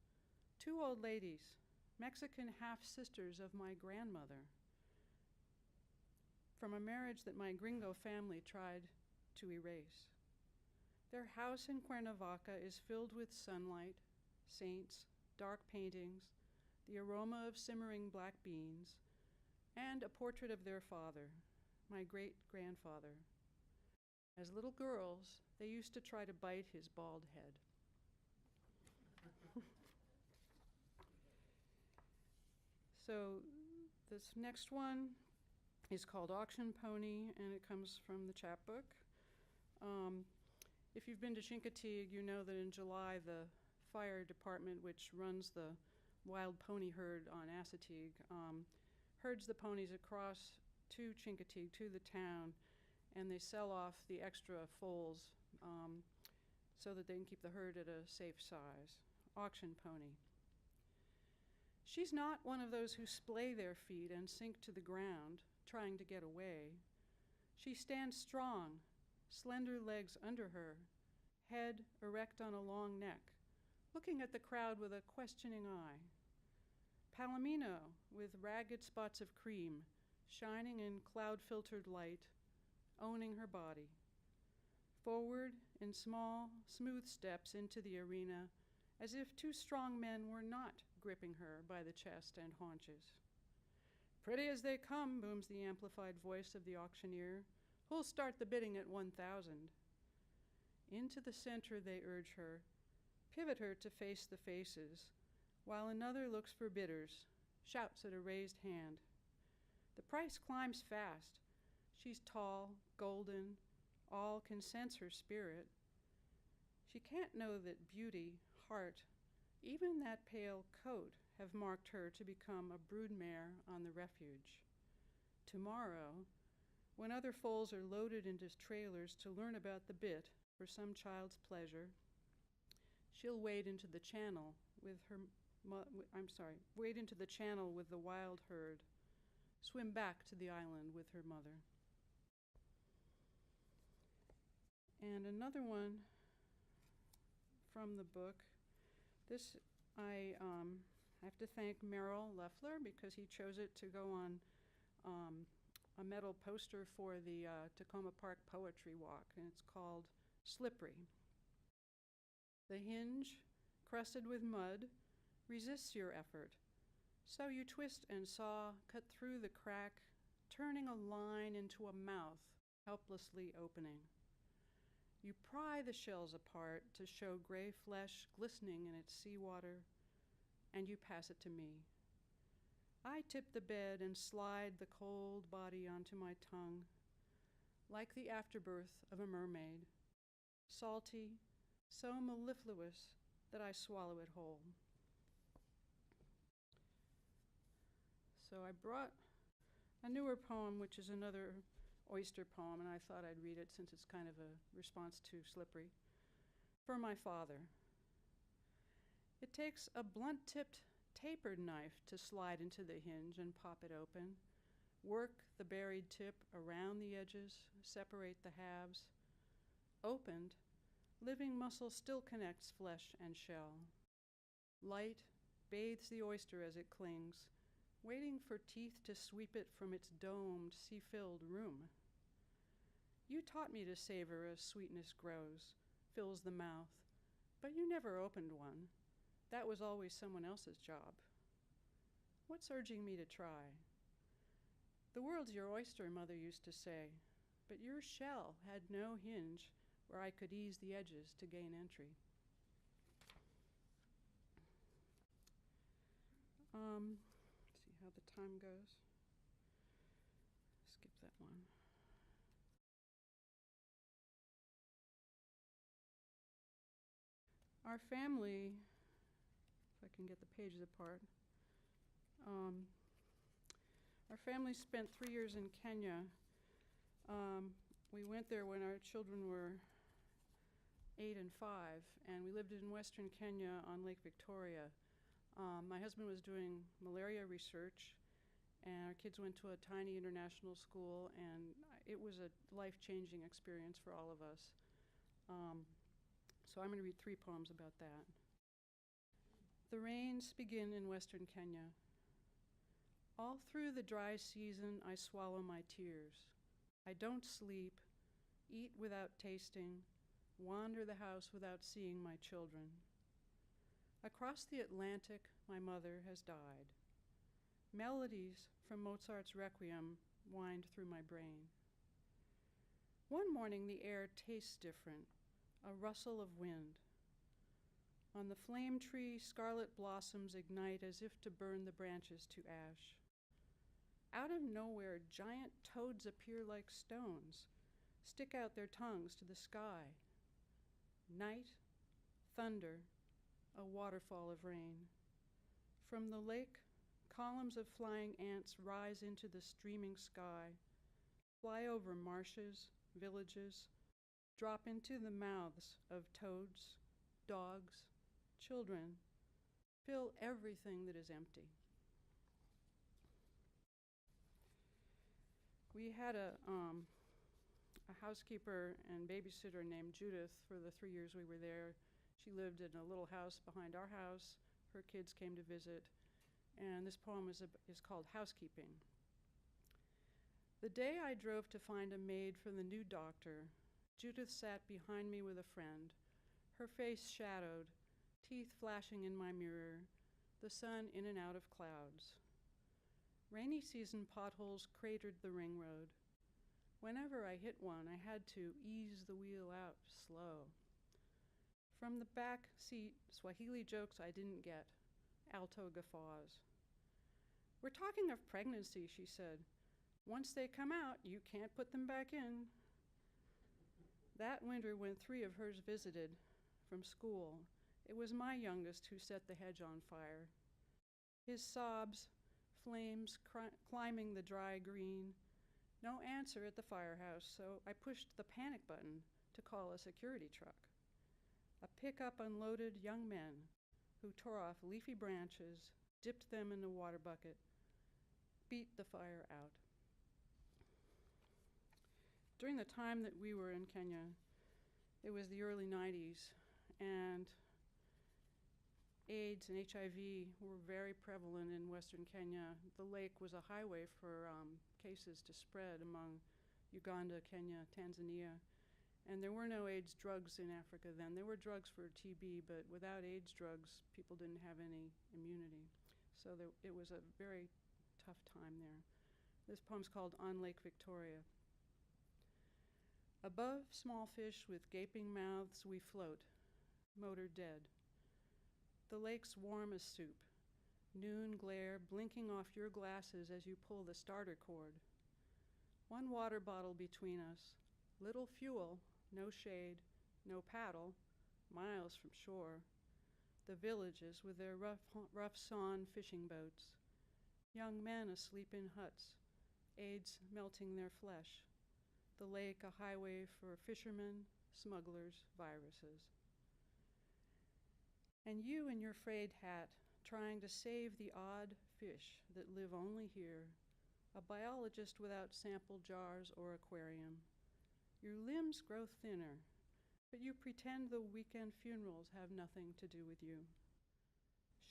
2 old ladies, Mexican half-sisters of my grandmother, from a marriage that my gringo family tried to erase. Their house in Cuernavaca is filled with sunlight, saints, dark paintings, the aroma of simmering black beans, and a portrait of their father, my great-grandfather. As little girls, they used to try to bite his bald head. So this next one is called Auction Pony, and it comes from the chapbook. If you've been to Chincoteague, you know that in July the fire department, which runs the wild pony herd on Assateague, herds the ponies across to Chincoteague, to the town, and they sell off the extra foals so that they can keep the herd at a safe size. Auction Pony. She's not one of those who splay their feet and sink to the ground, trying to get away. She stands strong, slender legs under her, head erect on a long neck, looking at the crowd with a questioning eye. Palomino, with ragged spots of cream, shining in cloud-filtered light, owning her body. Forward in small, smooth steps into the arena, as if 2 strong men were not gripping her by the chest and haunches. Pretty as they come, booms the amplified voice of the auctioneer, who'll start the bidding at 1,000. Into the center they urge her, pivot her to face the faces, while another looks for bidders, shouts at a raised hand. The price climbs fast. She's tall, golden, all can sense her spirit. She can't know that beauty, heart, even that pale coat have marked her to become a broodmare on the refuge. Tomorrow, when other foals are loaded into trailers to learn about the bit for some child's pleasure, she'll wade into the channel with the wild herd, swim back to the island with her mother. And another one from the book. This I have to thank Merrill Leffler because he chose it to go on a metal poster for the Takoma Park Poetry Walk, and it's called Slippery. The hinge, crusted with mud, resists your effort, so you twist and saw, cut through the crack, turning a line into a mouth, helplessly opening. You pry the shells apart to show gray flesh glistening in its seawater, and you pass it to me. I tip the bed and slide the cold body onto my tongue, like the afterbirth of a mermaid, salty, so mellifluous that I swallow it whole. So I brought a newer poem, which is another oyster poem, and I thought I'd read it since it's kind of a response to Slippery. For my father. It takes a blunt-tipped, tapered knife to slide into the hinge and pop it open, work the buried tip around the edges, separate the halves. Opened, living muscle still connects flesh and shell. Light bathes the oyster as it clings, waiting for teeth to sweep it from its domed, sea-filled room. You taught me to savor as sweetness grows, fills the mouth, but you never opened one. That was always someone else's job. What's urging me to try? The world's your oyster, Mother used to say, but your shell had no hinge where I could ease the edges to gain entry. See how the time goes. Skip that one. Our family, if I can get the pages apart, our family spent 3 years in Kenya. We went there when our children were 8 and 5, and we lived in Western Kenya on Lake Victoria. My husband was doing malaria research, and our kids went to a tiny international school, and it was a life-changing experience for all of us. So I'm going to read 3 poems about that. The rains begin in Western Kenya. All through the dry season, I swallow my tears. I don't sleep, eat without tasting, wander the house without seeing my children. Across the Atlantic, my mother has died. Melodies from Mozart's Requiem wind through my brain. One morning, the air tastes different, a rustle of wind. On the flame tree, scarlet blossoms ignite as if to burn the branches to ash. Out of nowhere, giant toads appear like stones, stick out their tongues to the sky. Night, thunder, a waterfall of rain. From the lake, columns of flying ants rise into the streaming sky, fly over marshes, villages, drop into the mouths of toads, dogs, children, fill everything that is empty. We had a housekeeper and babysitter named Judith for the 3 years we were there. She lived in a little house behind our house. Her kids came to visit, and this poem is called Housekeeping. The day I drove to find a maid for the new doctor, Judith sat behind me with a friend, her face shadowed, teeth flashing in my mirror, the sun in and out of clouds. Rainy season potholes cratered the ring road. Whenever I hit one, I had to ease the wheel out slow. From the back seat, Swahili jokes I didn't get, alto guffaws. We're talking of pregnancy, she said. Once they come out, you can't put them back in. That winter, when 3 of hers visited from school, it was my youngest who set the hedge on fire. His sobs, flames climbing the dry green. No answer at the firehouse, so I pushed the panic button to call a security truck. A pickup unloaded young men who tore off leafy branches, dipped them in a water bucket, beat the fire out. During the time that we were in Kenya, it was the early 90s, and AIDS and HIV were very prevalent in Western Kenya. The lake was a highway for cases to spread among Uganda, Kenya, Tanzania. And there were no AIDS drugs in Africa then. There were drugs for TB, but without AIDS drugs, people didn't have any immunity. So it was a very tough time there. This poem's called On Lake Victoria. Above small fish with gaping mouths we float, motor dead. The lake's warm as soup. Noon glare blinking off your glasses as you pull the starter cord. One water bottle between us, little fuel, no shade, no paddle, miles from shore. The villages with their rough-sawn fishing boats. Young men asleep in huts, AIDS melting their flesh. The lake a highway for fishermen, smugglers, viruses. And you in your frayed hat, trying to save the odd fish that live only here, a biologist without sample jars or aquarium. Your limbs grow thinner, but you pretend the weekend funerals have nothing to do with you.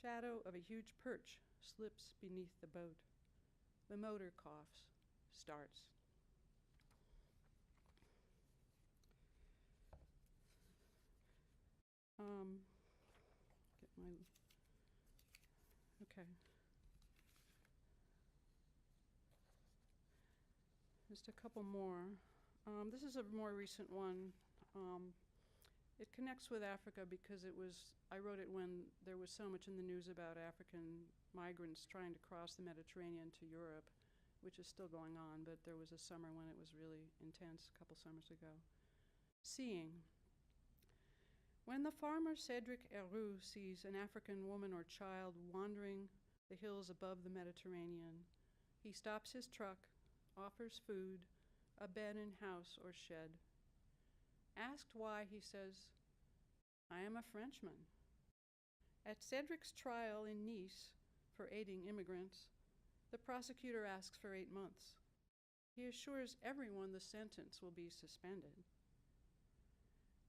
Shadow of a huge perch slips beneath the boat. The motor coughs, starts. Get my, okay. Just a couple more. This is a more recent one. It connects with Africa because I wrote it when there was so much in the news about African migrants trying to cross the Mediterranean to Europe, which is still going on, but there was a summer when it was really intense, a couple summers ago. Seeing. When the farmer Cedric Heroux sees an African woman or child wandering the hills above the Mediterranean, he stops his truck, offers food, a bed in house or shed. Asked why, he says, "I am a Frenchman." At Cedric's trial in Nice for aiding immigrants, the prosecutor asks for 8 months. He assures everyone the sentence will be suspended.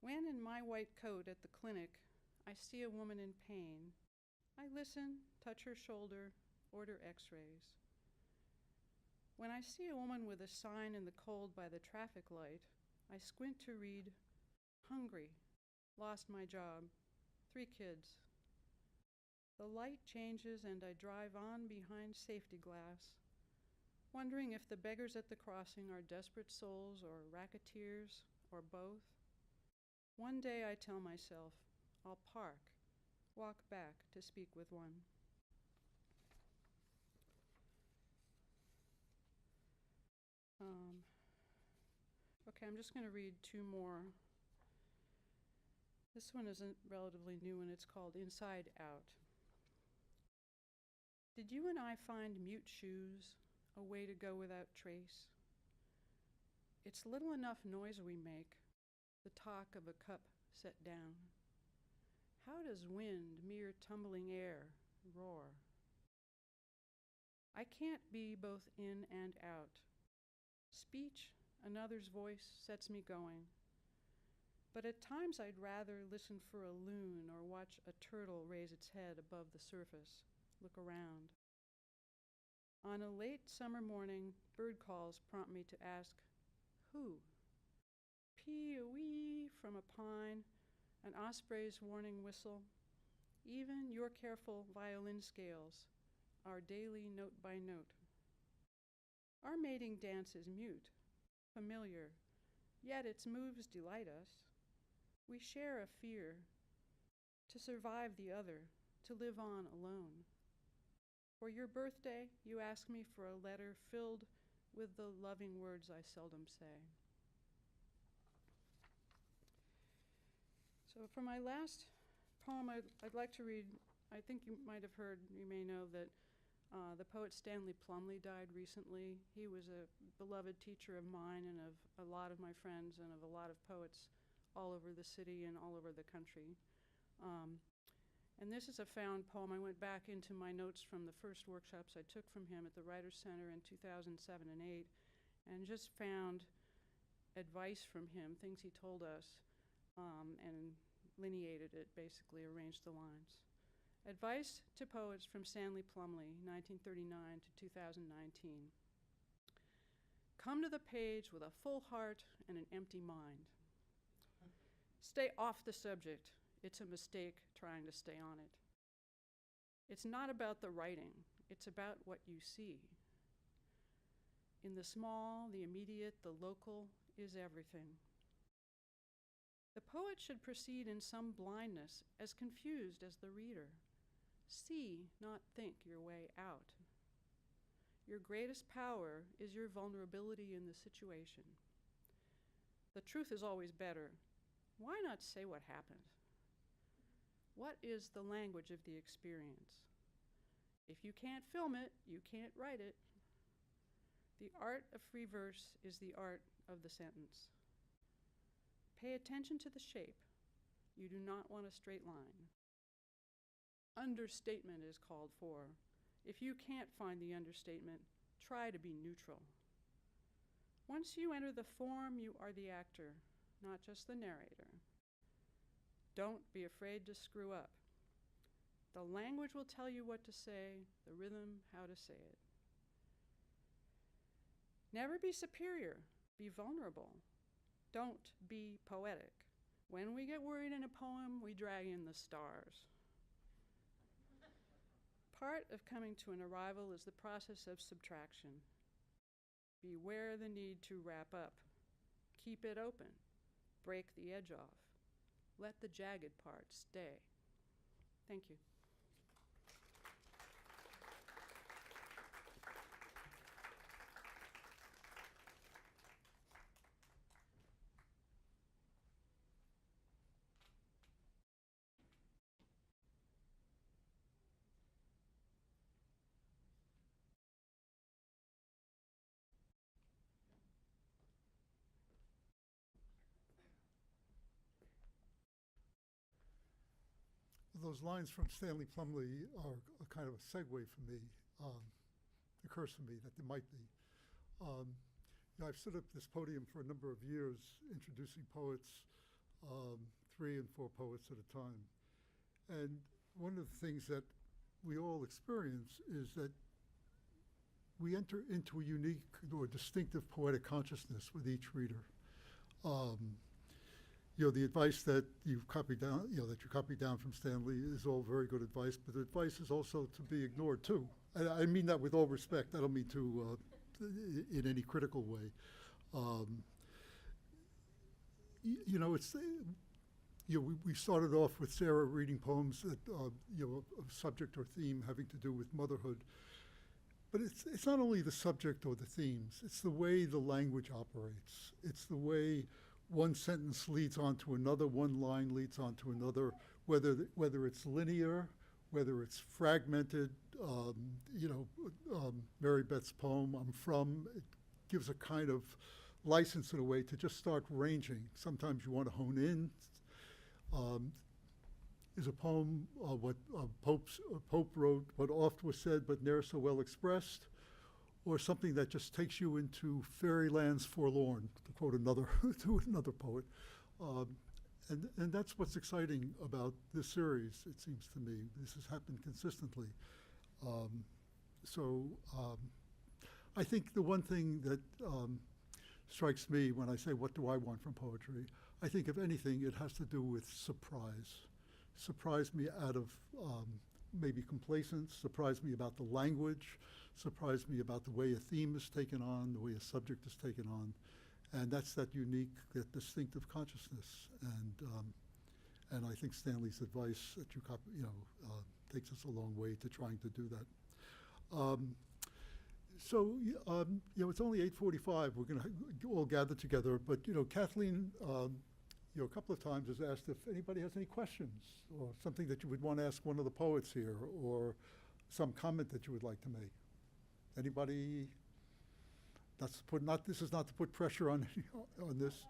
When in my white coat at the clinic, I see a woman in pain, I listen, touch her shoulder, order x-rays. When I see a woman with a sign in the cold by the traffic light, I squint to read, "Hungry, lost my job, 3 kids." The light changes and I drive on behind safety glass, wondering if the beggars at the crossing are desperate souls or racketeers or both. One day I tell myself, I'll park, walk back to speak with one. Okay, I'm just going to read 2 more. This one is a relatively new one. It's called Inside Out. Did you and I find mute shoes, a way to go without trace? It's little enough noise we make, the talk of a cup set down. How does wind, mere tumbling air, roar? I can't be both in and out. Speech, another's voice, sets me going. But at times I'd rather listen for a loon or watch a turtle raise its head above the surface, look around. On a late summer morning, bird calls prompt me to ask, who? Pee-wee from a pine, an osprey's warning whistle, even your careful violin scales, our daily note by note. Our mating dance is mute, familiar, yet its moves delight us. We share a fear, to survive the other, to live on alone. For your birthday, you ask me for a letter filled with the loving words I seldom say. So for my last poem, I'd like to read, I think you might have heard, you may know that the poet Stanley Plumley died recently. He was a beloved teacher of mine and of a lot of my friends and of a lot of poets all over the city and all over the country. And this is a found poem. I went back into my notes from the first workshops I took from him at the Writers' Center in 2007 and 8, and just found advice from him, things he told us, and lineated it, basically arranged the lines. Advice to Poets from Stanley Plumley, 1939 to 2019. Come to the page with a full heart and an empty mind. Stay off the subject. It's a mistake trying to stay on it. It's not about the writing. It's about what you see. In the small, the immediate, the local is everything. The poet should proceed in some blindness, as confused as the reader, See, not think your way out. Your greatest power is your vulnerability in the situation. The truth is always better. Why not say what happened? What is the language of the experience? If you can't film it, you can't write it. The art of free verse is the art of the sentence. Pay attention to the shape. You do not want a straight line. Understatement is called for. If you can't find the understatement, try to be neutral. Once you enter the form, you are the actor, not just the narrator. Don't be afraid to screw up. The language will tell you what to say, the rhythm how to say it. Never be superior, be vulnerable. Don't be poetic. When we get worried in a poem, we drag in the stars. Part of coming to an arrival is the process of subtraction. Beware the need to wrap up. Keep it open. Break the edge off. Let the jagged part stay. Thank you. Those lines from Stanley Plumley are a kind of a segue for me. Occurs to me that there might be. I've stood up this podium for a number of years introducing poets, 3 and 4 poets at a time. And one of the things that we all experience is that we enter into a unique or distinctive poetic consciousness with each reader. The advice that you've copied down, that you copied down from Stanley is all very good advice, but the advice is also to be ignored too. And I mean that with all respect. I don't mean to in any critical way. We started off with Sara reading poems that of subject or theme having to do with motherhood. But it's not only the subject or the themes, it's the way the language operates. It's the way one sentence leads on to another, one line leads on to another, whether it's linear, whether it's fragmented. Mary Beth's poem, I'm From, it gives a kind of license in a way to just start ranging. Sometimes you want to hone in. Is a poem what Pope wrote, what oft was said but ne'er so well expressed, or something that just takes you into fairylands forlorn, to quote another poet. And that's what's exciting about this series, it seems to me. This has happened consistently. I think the one thing that strikes me when I say, what do I want from poetry? I think, if anything, it has to do with surprise. Surprise me out of maybe complacence, surprise me about the language, surprise me about the way a theme is taken on, the way a subject is taken on. And that's that unique, that distinctive consciousness. And I think Stanley's advice that you copy, takes us a long way to trying to do that. It's only 8:45. We're going to all gather together. But Kathleen, a couple of times has asked if anybody has any questions or something that you would want to ask one of the poets here, or some comment that you would like to make. Anybody? This is not to put pressure on this.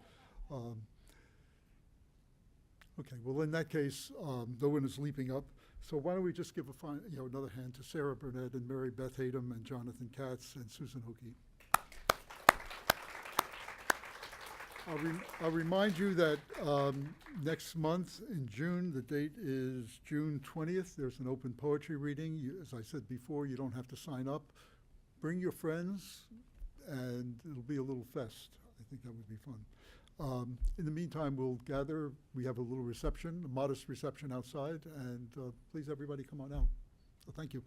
Okay. Well, in that case, no one is leaping up. So why don't we just give another hand to Sara Burnett and Mary Beth Hatem and Jonathan Katz and Susan Okie. I'll remind you that next month in June, the date is June 20th. There's an open poetry reading. As I said before, you don't have to sign up. Bring your friends, and it'll be a little fest. I think that would be fun. In the meantime, we'll gather. We have a little reception, a modest reception outside, and please, everybody, come on out. So thank you.